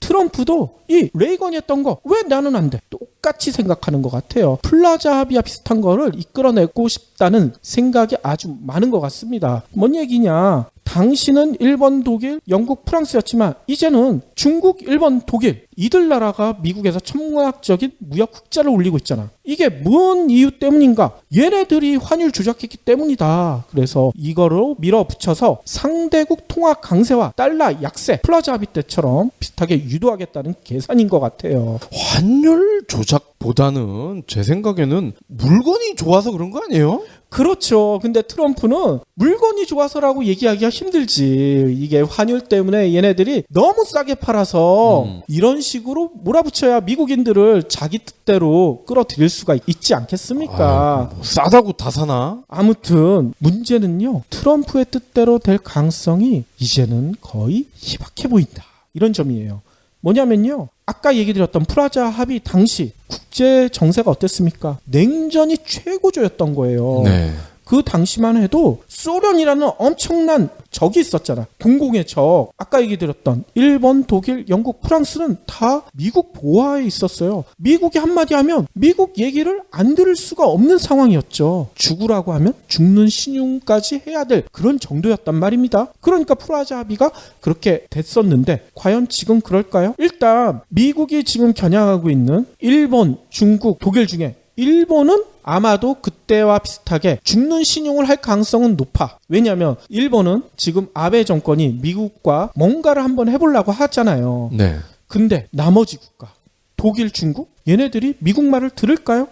트럼프도 이 레이건이 했던 거 왜 나는 안 돼? 똑같이 생각하는 것 같아요. 플라자 합의와 비슷한 거를 이끌어내고 싶다는 생각이 아주 많은 것 같습니다. 뭔 얘기냐? 당시는 일본, 독일, 영국, 프랑스였지만 이제는 중국, 일본, 독일 이들 나라가 미국에서 천문학적인 무역 흑자를 올리고 있잖아. 이게 뭔 이유 때문인가? 얘네들이 환율 조작했기 때문이다. 그래서 이거로 밀어붙여서 상대국 통화 강세와 달러 약세, 플라자 합의 때처럼 비슷하게 유도하겠다는 계산인 것 같아요. 환율 조작보다는 제 생각에는 물건이 좋아서 그런 거 아니에요? 그렇죠. 근데 트럼프는 물건이 좋아서라고 얘기하기가 힘들지. 이게 환율 때문에 얘네들이 너무 싸게 팔아서 이런 식으로 몰아붙여야 미국인들을 자기 뜻대로 끌어들일 수가 있지 않겠습니까? 뭐 싸다고 다 사나? 아무튼 문제는요. 트럼프의 뜻대로 될 가능성이 이제는 거의 희박해 보인다. 이런 점이에요. 뭐냐면요. 아까 얘기 드렸던 플라자 합의 당시 국제 정세가 어땠습니까? 냉전이 최고조였던 거예요. 네. 그 당시만 해도 소련이라는 엄청난 적이 있었잖아. 공공의 적. 아까 얘기 드렸던 일본, 독일, 영국, 프랑스는 다 미국 보호하에 있었어요. 미국이 한마디 하면 미국 얘기를 안 들을 수가 없는 상황이었죠. 죽으라고 하면 죽는 신용까지 해야 될 그런 정도였단 말입니다. 그러니까 플라자 합의가 그렇게 됐었는데 과연 지금 그럴까요? 일단 미국이 지금 겨냥하고 있는 일본, 중국, 독일 중에 일본은 아마도 그때와 비슷하게 죽는 신용을 할 가능성은 높아. 왜냐하면 일본은 지금 아베 정권이 미국과 뭔가를 한번 해보려고 하잖아요. 네. 근데 나머지 국가, 독일, 중국 얘네들이 미국 말을 들을까요?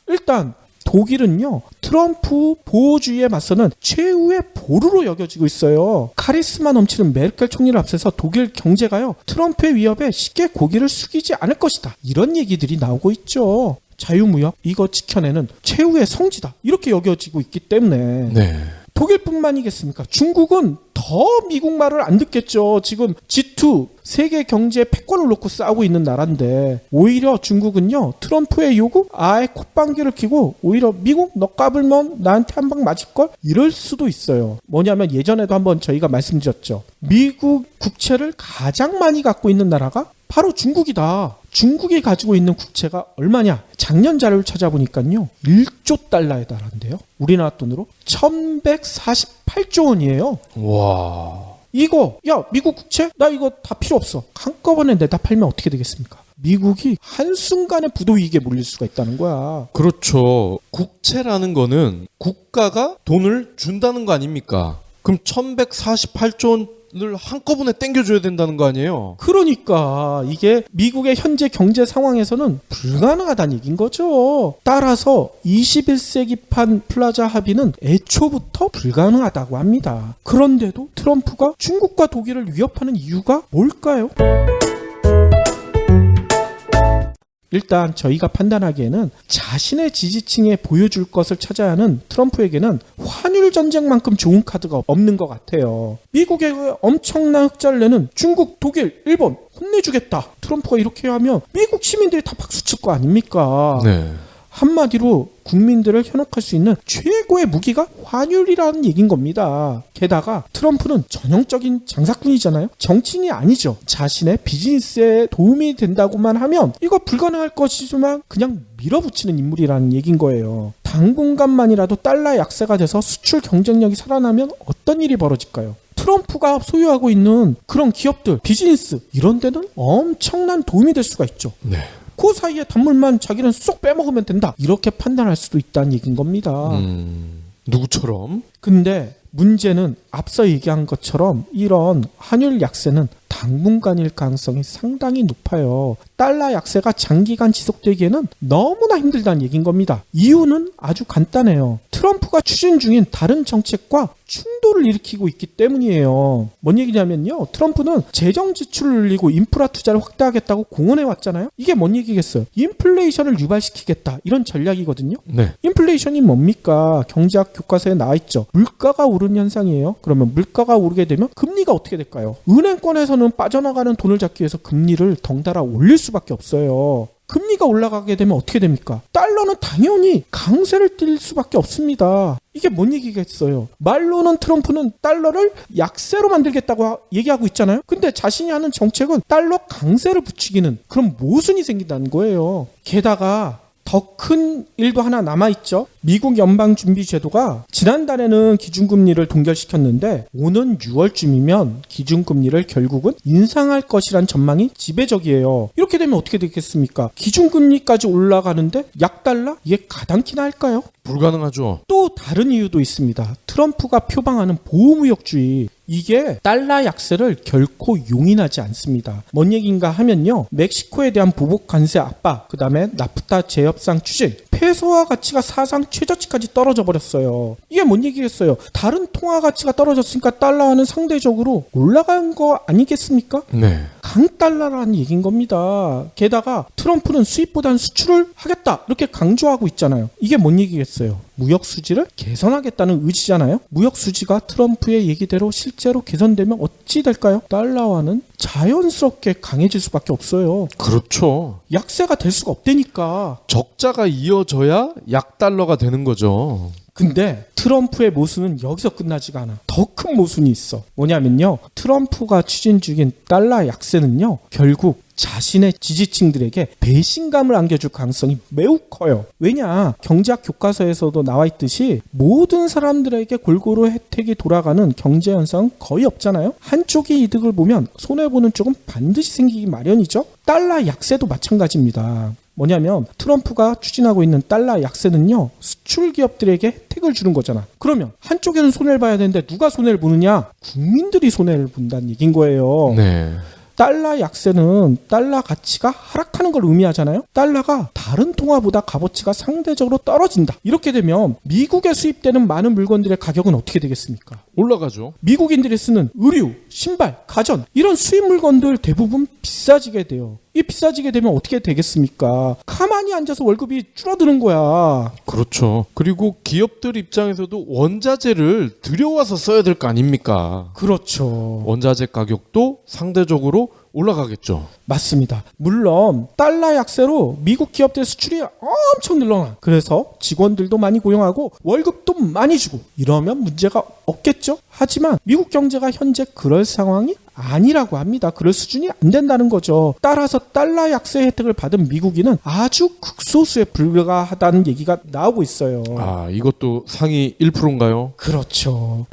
일단 독일은요. 트럼프 보호주의에 맞서는 최후의 보루로 여겨지고 있어요. 카리스마 넘치는 메르켈 총리를 앞세서 독일 경제가요. 트럼프의 위협에 쉽게 고개를 숙이지 않을 것이다. 이런 얘기들이 나오고 있죠. 자유무역 이거 지켜내는 최후의 성지다. 이렇게 여겨지고 있기 때문에 네. 독일뿐만이겠습니까? 중국은 더 미국 말을 안 듣겠죠. 지금 G2 세계 경제 패권을 놓고 싸우고 있는 나라인데 오히려 중국은요. 트럼프의 요구 아예 콧방귀를 뀌고 오히려 미국 너 까불면 나한테 한 방 맞을걸? 이럴 수도 있어요. 뭐냐면 예전에도 한번 저희가 말씀드렸죠. 미국 국채를 가장 많이 갖고 있는 나라가 바로 중국이다. 중국이 가지고 있는 국채가 얼마냐? 작년 자료를 찾아보니까요. 1조 달러에 달한대요. 우리나라 돈으로 1148조 원이에요. 와. 이거 야 미국 국채? 나 이거 다 필요 없어. 한꺼번에 내다 팔면 어떻게 되겠습니까? 미국이 한순간에 부도위기에 몰릴 수가 있다는 거야. 그렇죠. 국채라는 거는 국가가 돈을 준다는 거 아닙니까? 그럼 1148조 원을 한꺼번에 땡겨줘야 된다는 거 아니에요? 그러니까 이게 미국의 현재 경제 상황에서는 불가능하다는 얘기인 거죠. 따라서 21세기판 플라자 합의는 애초부터 불가능하다고 합니다. 그런데도 트럼프가 중국과 독일을 위협하는 이유가 뭘까요? 일단 저희가 판단하기에는 자신의 지지층에 보여줄 것을 찾아야 하는 트럼프에게는 환율 전쟁만큼 좋은 카드가 없는 것 같아요. 미국에 엄청난 흑자를 내는 중국, 독일, 일본 혼내주겠다. 트럼프가 이렇게 하면 미국 시민들이 다 박수칠 거 아닙니까? 네. 한마디로 국민들을 현혹할 수 있는 최고의 무기가 환율이라는 얘기인 겁니다. 게다가 트럼프는 전형적인 장사꾼이잖아요. 정치인이 아니죠. 자신의 비즈니스에 도움이 된다고만 하면 이거 불가능할 것이지만 그냥 밀어붙이는 인물이라는 얘기인 거예요. 당분간만이라도 달러 약세가 돼서 수출 경쟁력이 살아나면 어떤 일이 벌어질까요? 트럼프가 소유하고 있는 그런 기업들, 비즈니스 이런 데는 엄청난 도움이 될 수가 있죠. 네. 그 사이에 단물만 자기는 쏙 빼먹으면 된다. 이렇게 판단할 수도 있다는 얘기인 겁니다. 누구처럼? 근데 문제는 앞서 얘기한 것처럼 이런 환율 약세는 당분간일 가능성이 상당히 높아요. 달러 약세가 장기간 지속되기에는 너무나 힘들다는 얘기인 겁니다. 이유는 아주 간단해요. 트럼프가 추진 중인 다른 정책과 충돌을 일으키고 있기 때문이에요. 뭔 얘기냐면요. 트럼프는 재정 지출을 늘리고 인프라 투자를 확대하겠다고 공언해 왔잖아요. 이게 뭔 얘기겠어요? 인플레이션을 유발시키겠다. 이런 전략이거든요. 네. 인플레이션이 뭡니까? 경제학 교과서에 나와 있죠. 물가가 오르는 현상이에요. 그러면 물가가 오르게 되면 금리가 어떻게 될까요? 은행권에서는 빠져나가는 돈을 잡기 위해서 금리를 덩달아 올릴 수밖에 없어요. 금리가 올라가게 되면 어떻게 됩니까? 달러는 당연히 강세를 띨 수밖에 없습니다. 이게 뭔 얘기겠어요? 말로는 트럼프는 달러를 약세로 만들겠다고 얘기하고 있잖아요. 근데 자신이 하는 정책은 달러 강세를 붙이기는 그럼 모순이 생긴다는 거예요. 게다가 더 큰 일도 하나 남아있죠. 미국 연방준비제도가 지난달에는 기준금리를 동결시켰는데 오는 6월쯤이면 기준금리를 결국은 인상할 것이란 전망이 지배적이에요. 이렇게 되면 어떻게 되겠습니까? 기준금리까지 올라가는데 약달러? 이게 가당키나 할까요? 불가능하죠. 또 다른 이유도 있습니다. 트럼프가 표방하는 보호무역주의. 이게 달러 약세를 결코 용인하지 않습니다. 뭔 얘기인가 하면요. 멕시코에 대한 보복 관세 압박, 그 다음에 나프타 재협상 추진, 페소화 가치가 사상 최저치까지 떨어져 버렸어요. 이게 뭔 얘기겠어요? 다른 통화 가치가 떨어졌으니까 달러는 상대적으로 올라간 거 아니겠습니까? 네. 강달러라는 얘기인 겁니다. 게다가 트럼프는 수입보다는 수출을 하겠다 이렇게 강조하고 있잖아요. 이게 뭔 얘기겠어요? 무역 수지를 개선하겠다는 의지잖아요. 무역 수지가 트럼프의 얘기대로 실제로 개선되면 어찌 될까요? 달러화는 자연스럽게 강해질 수밖에 없어요. 그렇죠. 약세가 될 수가 없다니까. 적자가 이어져야 약달러가 되는 거죠. 근데 트럼프의 모순은 여기서 끝나지가 않아. 더 큰 모순이 있어. 뭐냐면요. 트럼프가 추진 중인 달러 약세는요. 결국 자신의 지지층들에게 배신감을 안겨줄 가능성이 매우 커요. 왜냐? 경제학 교과서에서도 나와 있듯이 모든 사람들에게 골고루 혜택이 돌아가는 경제 현상은 거의 없잖아요. 한쪽이 이득을 보면 손해보는 쪽은 반드시 생기기 마련이죠. 달러 약세도 마찬가지입니다. 뭐냐면 트럼프가 추진하고 있는 달러 약세는요. 수출 기업들에게 혜택을 주는 거잖아. 그러면 한쪽에는 손해를 봐야 되는데 누가 손해를 보느냐? 국민들이 손해를 본다는 얘기인 거예요. 네. 달러 약세는 달러 가치가 하락하는 걸 의미하잖아요. 달러가 다른 통화보다 값어치가 상대적으로 떨어진다. 이렇게 되면 미국에 수입되는 많은 물건들의 가격은 어떻게 되겠습니까? 올라가죠. 미국인들이 쓰는 의류, 신발, 가전 이런 수입 물건들 대부분 비싸지게 돼요. 이 비싸지게 되면 어떻게 되겠습니까? 가만히 앉아서 월급이 줄어드는 거야. 그렇죠. 그리고 기업들 입장에서도 원자재를 들여와서 써야 될 거 아닙니까? 그렇죠. 원자재 가격도 상대적으로 올라가겠죠. 맞습니다. 물론 달러 약세로 미국 기업들 수출이 엄청 늘어나. 그래서 직원들도 많이 고용하고 월급도 많이 주고 이러면 문제가 없겠죠. 하지만 미국 경제가 현재 그럴 상황이 아니라고 합니다. 그럴 수준이 안 된다는 거죠. 따라서 달러 약세 혜택을 받은 미국인은 아주 극소수에 불과하다는 얘기가 나오고 있어요. 아, 이것도 상위 1%인가요? 그렇죠.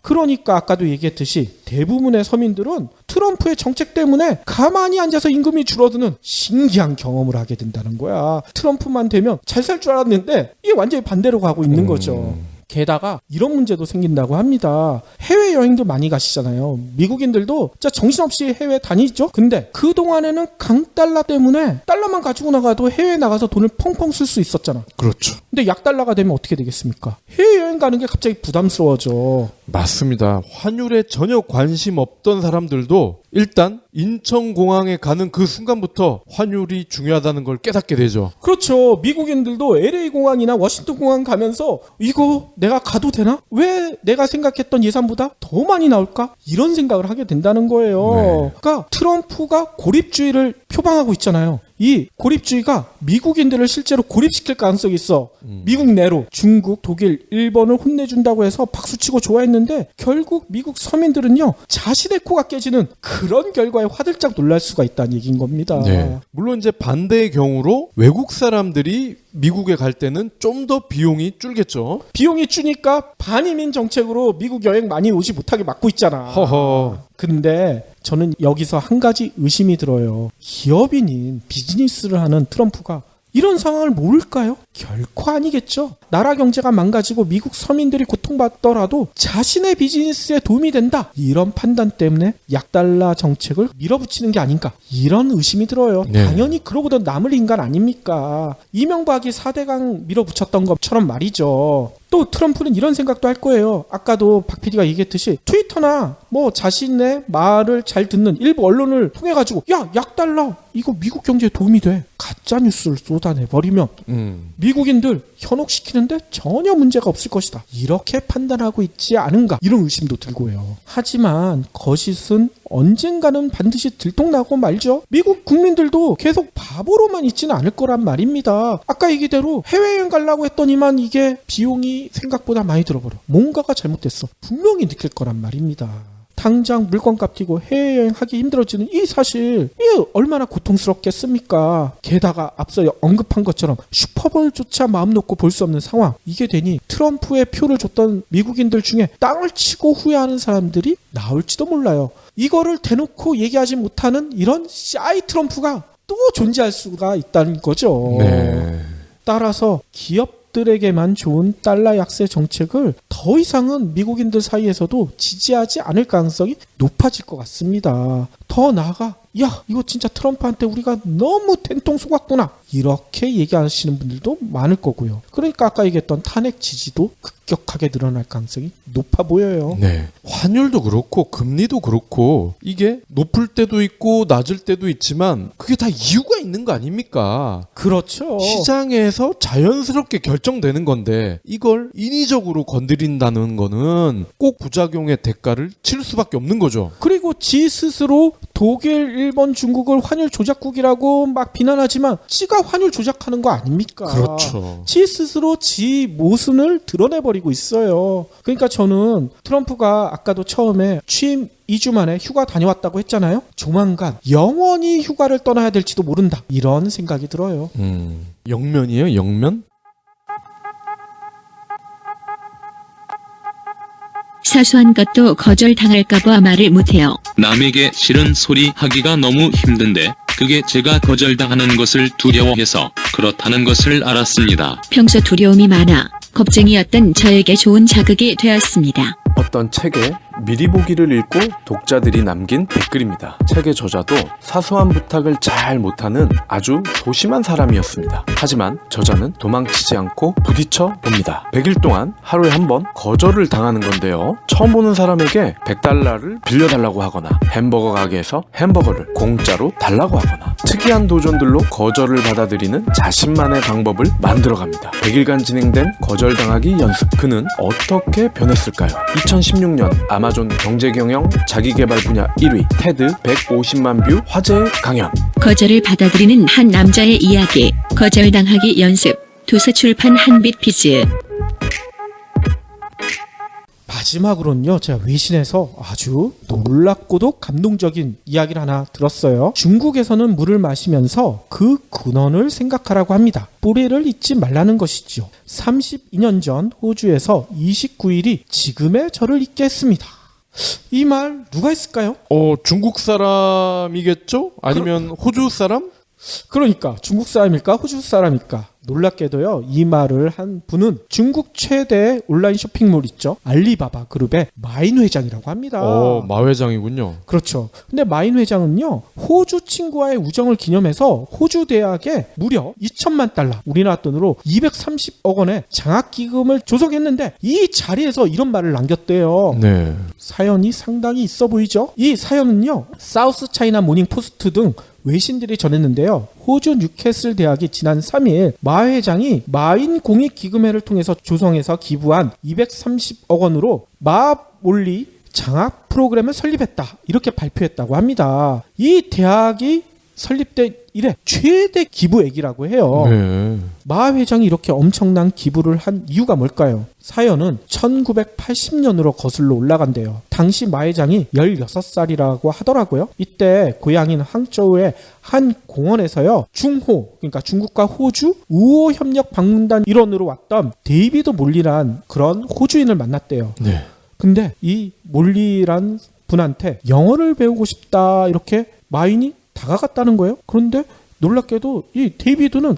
그러니까 아까도 얘기했듯이 대부분의 서민들은 트럼프의 정책 때문에 가만히 앉아서 임금이 줄어드는 신기한 경험을 하게 된다는 거야. 트럼프만 되면 잘 살 줄 알았는데 이게 완전히 반대로 가고 있는 거죠. 게다가 이런 문제도 생긴다고 합니다. 해외여행도 많이 가시잖아요. 미국인들도 진짜 정신없이 해외 다니죠. 근데 그동안에는 강달러 때문에 달러만 가지고 나가도 해외에 나가서 돈을 펑펑 쓸 수 있었잖아. 그렇죠. 근데 약달러가 되면 어떻게 되겠습니까? 해외여행 가는 게 갑자기 부담스러워져. 맞습니다. 환율에 전혀 관심 없던 사람들도 일단 인천공항에 가는 그 순간부터 환율이 중요하다는 걸 깨닫게 되죠. 그렇죠. 미국인들도 LA 공항이나 워싱턴 공항 가면서 이거 내가 가도 되나? 왜 내가 생각했던 예산보다 더 많이 나올까? 이런 생각을 하게 된다는 거예요. 네. 그러니까 트럼프가 고립주의를 표방하고 있잖아요. 이 고립주의가 미국인들을 실제로 고립시킬 가능성이 있어. 미국 내로 중국, 독일, 일본을 혼내준다고 해서 박수치고 좋아했는데 결국 미국 서민들은요. 자신의 코가 깨지는 그런 결과에 화들짝 놀랄 수가 있다는 얘기인 겁니다. 네. 물론 이제 반대의 경우로 외국 사람들이 미국에 갈 때는 좀 더 비용이 줄겠죠. 비용이 주니까 반이민 정책으로 미국 여행 많이 오지 못하게 막고 있잖아. 허허. 근데 저는 여기서 한 가지 의심이 들어요. 기업인인 비즈니스를 하는 트럼프가 이런 상황을 모를까요? 결코 아니겠죠. 나라 경제가 망가지고 미국 서민들이 고통받더라도 자신의 비즈니스에 도움이 된다. 이런 판단 때문에 약달러 정책을 밀어붙이는 게 아닌가. 이런 의심이 들어요. 네. 당연히 그러고도 남을 인간 아닙니까? 이명박이 4대강 밀어붙였던 것처럼 말이죠. 또 트럼프는 이런 생각도 할 거예요. 아까도 박 PD가 얘기했듯이 트위터나 뭐 자신의 말을 잘 듣는 일부 언론을 통해 가지고 야, 약달러 이거 미국 경제에 도움이 돼. 가짜 뉴스를 쏟아내버리면 미국인들 현혹시키는데 전혀 문제가 없을 것이다. 이렇게 판단하고 있지 않은가. 이런 의심도 들고요. 하지만 거짓은 언젠가는 반드시 들통나고 말죠. 미국 국민들도 계속 바보로만 있지는 않을 거란 말입니다. 아까 얘기대로 해외여행 가려고 했더니만 이게 비용이 생각보다 많이 들어버려. 뭔가가 잘못됐어. 분명히 느낄 거란 말입니다. 당장 물건값 뛰고 해외여행 하기 힘들어지는 이 사실, 이게 얼마나 고통스럽겠습니까? 게다가 앞서 언급한 것처럼 슈퍼볼조차 마음 놓고 볼 수 없는 상황. 이게 되니 트럼프의 표를 줬던 미국인들 중에 땅을 치고 후회하는 사람들이 나올지도 몰라요. 이거를 대놓고 얘기하지 못하는 이런 샤이 트럼프가 또 존재할 수가 있다는 거죠. 네. 따라서 기업들에게만 좋은 달러 약세 정책을 더 이상은 미국인들 사이에서도 지지하지 않을 가능성이 높아질 것 같습니다. 더 나아가 야, 이거 진짜 트럼프한테 우리가 너무 된통 속았구나. 이렇게 얘기하시는 분들도 많을 거고요. 그러니까 아까 얘기했던 탄핵 지지도 급격하게 늘어날 가능성이 높아 보여요. 네. 환율도 그렇고 금리도 그렇고 이게 높을 때도 있고 낮을 때도 있지만 그게 다 이유가 있는 거 아닙니까? 그렇죠. 시장에서 자연스럽게 결정되는 건데 이걸 인위적으로 건드린다는 거는 꼭 부작용의 대가를 치를 수밖에 없는 거죠. 그리고 지 스스로 독일, 일본, 중국을 환율 조작국이라고 막 비난하지만 지가 환율 조작하는 거 아닙니까? 그렇죠. 지 스스로 지 모순을 드러내버리고 있어요. 그러니까 저는 트럼프가 아까도 처음에 취임 2주 만에 휴가 다녀왔다고 했잖아요. 조만간 영원히 휴가를 떠나야 될지도 모른다. 이런 생각이 들어요. 영면이에요? 영면? 사소한 것도 거절당할까봐 말을 못해요. 남에게 싫은 소리 하기가 너무 힘든데 그게 제가 거절당하는 것을 두려워해서 그렇다는 것을 알았습니다. 평소 두려움이 많아 겁쟁이였던 저에게 좋은 자극이 되었습니다. 어떤 책에 미리 보기를 읽고 독자들이 남긴 댓글입니다. 책의 저자도 사소한 부탁을 잘 못하는 아주 소심한 사람이었습니다. 하지만 저자는 도망치지 않고 부딪혀 봅니다. 100일 동안 하루에 한 번 거절을 당하는 건데요. 처음 보는 사람에게 100달러를 빌려달라고 하거나 햄버거 가게에서 햄버거를 공짜로 달라고 하거나 특이한 도전들로 거절을 받아들이는 자신만의 방법을 만들어갑니다. 100일간 진행된 거절당하기 연습. 그는 어떻게 변했을까요? 2016년 아마존 경제경영 자기개발 분야 1위 테드 150만 뷰 화제 강연. 거절을 받아들이는 한 남자의 이야기. 거절당하기 연습. 도서출판 한빛비즈. 마지막으로는요, 제가 외신에서 아주 놀랍고도 감동적인 이야기를 하나 들었어요. 중국에서는 물을 마시면서 그 근원을 생각하라고 합니다. 뿌리를 잊지 말라는 것이죠. 32년 전 호주에서 29일이 지금의 저를 잊게 했습니다. 이 말 누가 했을까요? 중국 사람이겠죠? 아니면 호주 사람? 그러니까 중국 사람일까 호주 사람일까? 놀랍게도요, 이 말을 한 분은 중국 최대 온라인 쇼핑몰 있죠, 알리바바 그룹의 마인 회장이라고 합니다. 마 회장이군요. 그렇죠. 근데 마인 회장은요, 호주 친구와의 우정을 기념해서 호주 대학에 무려 2천만 달러, 우리나라 돈으로 230억 원의 장학기금을 조성했는데 이 자리에서 이런 말을 남겼대요. 네. 사연이 상당히 있어 보이죠? 이 사연은요, 사우스 차이나 모닝 포스트 등 외신들이 전했는데요. 호주 뉴캐슬 대학이 지난 3일 마 회장이 마인 공익기금회를 통해서 조성해서 기부한 230억 원으로 마 몰리 장학 프로그램을 설립했다. 이렇게 발표했다고 합니다. 이 대학이 설립된 이래 최대 기부액이라고 해요. 네. 마 회장이 이렇게 엄청난 기부를 한 이유가 뭘까요? 사연은 1980년으로 거슬러 올라간대요. 당시 마 회장이 16살이라고 하더라고요. 이때 고향인 항저우의 한 공원에서요, 중호, 그러니까 중국과 호주 우호협력 방문단 일원으로 왔던 데이비드 몰리란 그런 호주인을 만났대요. 네. 근데 이 몰리란 분한테 영어를 배우고 싶다 이렇게 마인이 다가갔다는 거예요. 그런데 놀랍게도 이 데이비드는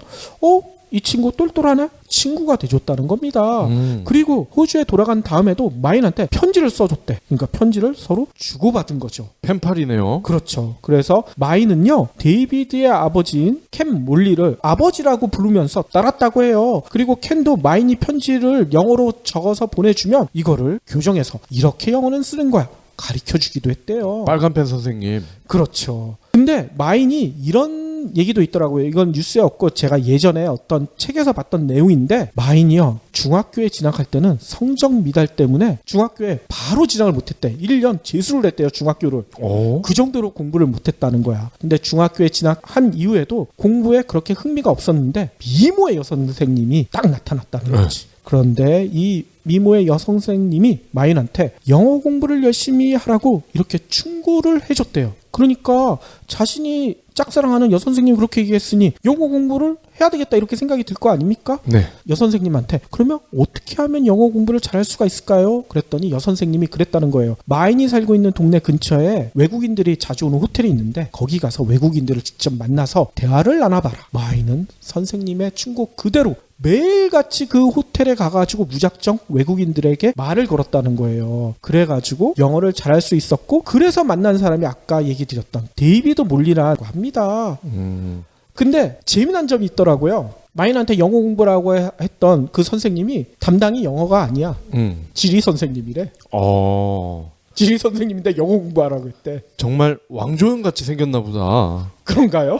이 친구 똘똘하네? 친구가 돼줬다는 겁니다. 그리고 호주에 돌아간 다음에도 마인한테 편지를 써줬대. 그러니까 편지를 서로 주고받은 거죠. 펜팔이네요. 그렇죠. 그래서 마인은요, 데이비드의 아버지인 켄 몰리를 아버지라고 부르면서 따랐다고 해요. 그리고 켄도 마인이 편지를 영어로 적어서 보내주면 이거를 교정해서 이렇게 영어는 쓰는 거야. 가르쳐주기도 했대요. 빨간펜 선생님. 그렇죠. 근데 마인이 이런 얘기도 있더라고요. 이건 뉴스에 없고 제가 예전에 어떤 책에서 봤던 내용인데, 마인이요, 중학교에 진학할 때는 성적 미달 때문에 중학교에 바로 진학을 못했대. 1년 재수를 했대요, 중학교를. 그 정도로 공부를 못했다는 거야. 근데 중학교에 진학한 이후에도 공부에 그렇게 흥미가 없었는데 미모의 여선생님이 딱 나타났다는 거지. 그런데 이 미모의 여선생님이 마인한테 영어 공부를 열심히 하라고 이렇게 충고를 해줬대요. 그러니까 자신이 짝사랑하는 여선생님이 그렇게 얘기했으니 영어 공부를 해야 되겠다 이렇게 생각이 들 거 아닙니까? 네. 여선생님한테 그러면 어떻게 하면 영어 공부를 잘할 수가 있을까요? 그랬더니 여선생님이 그랬다는 거예요. 마인이 살고 있는 동네 근처에 외국인들이 자주 오는 호텔이 있는데 거기 가서 외국인들을 직접 만나서 대화를 나눠봐라. 마인은 선생님의 충고 그대로 매일같이 그 호텔에 가가지고 무작정 외국인들에게 말을 걸었다는 거예요. 그래가지고 영어를 잘할 수 있었고, 그래서 만난 사람이 아까 얘기 드렸던 데이비드 몰리라고 합니다. 근데 재미난 점이 있더라고요. 마인한테 영어 공부라고 했던 그 선생님이 담당이 영어가 아니야. 지리 선생님이래. 지리 선생님인데 영어 공부하라고 했대. 정말 왕조연 같이 생겼나 보다. 그런가요?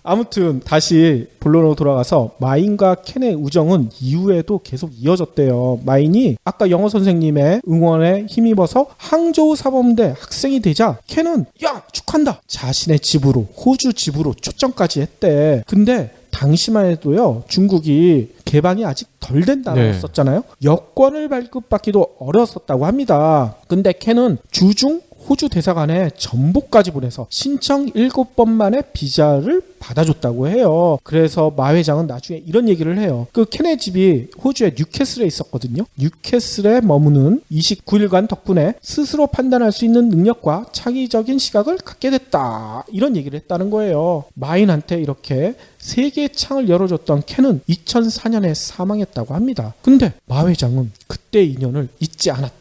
아무튼 다시 본론으로 돌아가서 마인과 켄의 우정은 이후에도 계속 이어졌대요. 마인이 아까 영어 선생님의 응원에 힘입어서 항저우 사범대 학생이 되자 켄은 야 축하한다, 자신의 집으로, 호주 집으로 초청까지 했대. 근데 당시만 해도요, 중국이 개방이 아직 덜 된 나라였었잖아요. 여권을 발급받기도 어려웠었다고 합니다. 근데 켄은 주중 호주 대사관에 전보까지 보내서 신청 7번 만에 비자를 받아줬다고 해요. 그래서 마 회장은 나중에 이런 얘기를 해요. 그 켄의 집이 호주의 뉴캐슬에 있었거든요. 뉴캐슬에 머무는 29일간 덕분에 스스로 판단할 수 있는 능력과 창의적인 시각을 갖게 됐다. 이런 얘기를 했다는 거예요. 마인한테 이렇게 세계의 창을 열어줬던 켄은 2004년에 사망했다고 합니다. 근데 마 회장은 그때 인연을 잊지 않았대.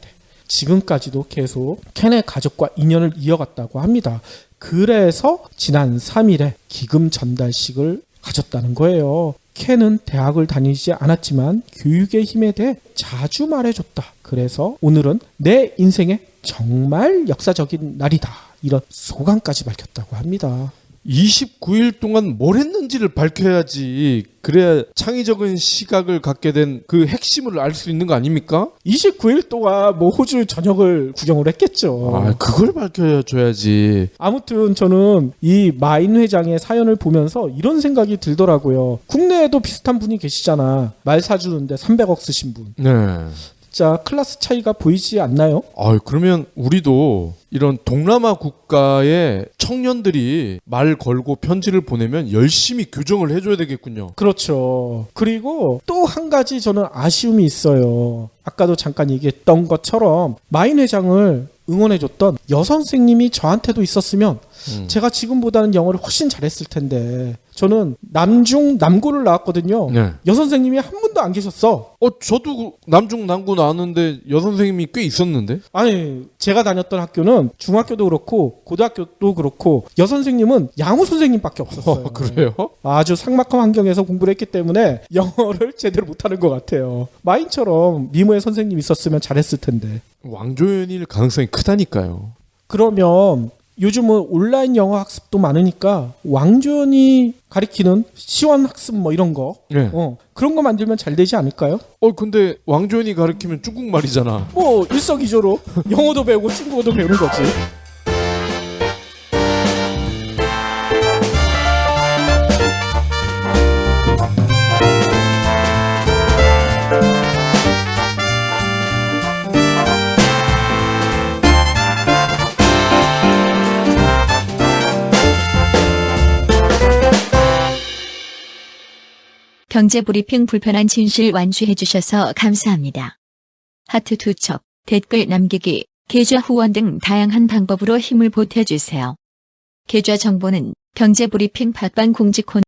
지금까지도 계속 켄의 가족과 인연을 이어갔다고 합니다. 그래서 지난 3일에 기금 전달식을 가졌다는 거예요. 켄은 대학을 다니지 않았지만 교육의 힘에 대해 자주 말해줬다. 그래서 오늘은 내 인생의 정말 역사적인 날이다. 이런 소감까지 밝혔다고 합니다. 29일 동안 뭘 했는지를 밝혀야지. 그래야 창의적인 시각을 갖게 된 그 핵심을 알 수 있는 거 아닙니까? 29일 동안 뭐 호주 전역을 구경을 했겠죠. 그걸 밝혀줘야지. 아무튼 저는 이 마인 회장의 사연을 보면서 이런 생각이 들더라고요. 국내에도 비슷한 분이 계시잖아. 말 사주는데 300억 쓰신 분. 네. 진짜 클래스 차이가 보이지 않나요? 그러면 우리도 이런 동남아 국가의 청년들이 말 걸고 편지를 보내면 열심히 교정을 해줘야 되겠군요. 그렇죠. 그리고 또 한 가지 저는 아쉬움이 있어요. 아까도 잠깐 얘기했던 것처럼 마인 회장을 응원해줬던 여선생님이 저한테도 있었으면 제가 지금보다는 영어를 훨씬 잘했을 텐데, 저는 남중 남고를 나왔거든요. 네. 여선생님이 한 분도 안 계셨어. 저도 남중 남고 나왔는데 여선생님이 꽤 있었는데? 아니, 제가 다녔던 학교는 중학교도 그렇고 고등학교도 그렇고 여선생님은 양호 선생님밖에 없었어요. 그래요? 아주 삭막한 환경에서 공부를 했기 때문에 영어를 제대로 못하는 것 같아요. 마인처럼 미모의 선생님이 있었으면 잘했을 텐데. 왕조연일 가능성이 크다니까요. 그러면 요즘은 온라인 영어 학습도 많으니까 왕조연이 가리키는 시원 학습 뭐 이런 거, 네. 그런 거 만들면 잘 되지 않을까요? 근데 왕조연이 가르치면 중국말이잖아. 뭐 일석이조로 영어도 배우고 중국어도 배우는 거지. 경제브리핑 불편한 진실 완주해 주셔서 감사합니다. 하트 2첩, 댓글 남기기, 계좌 후원 등 다양한 방법으로 힘을 보태주세요. 계좌 정보는 경제브리핑 박반 공지콘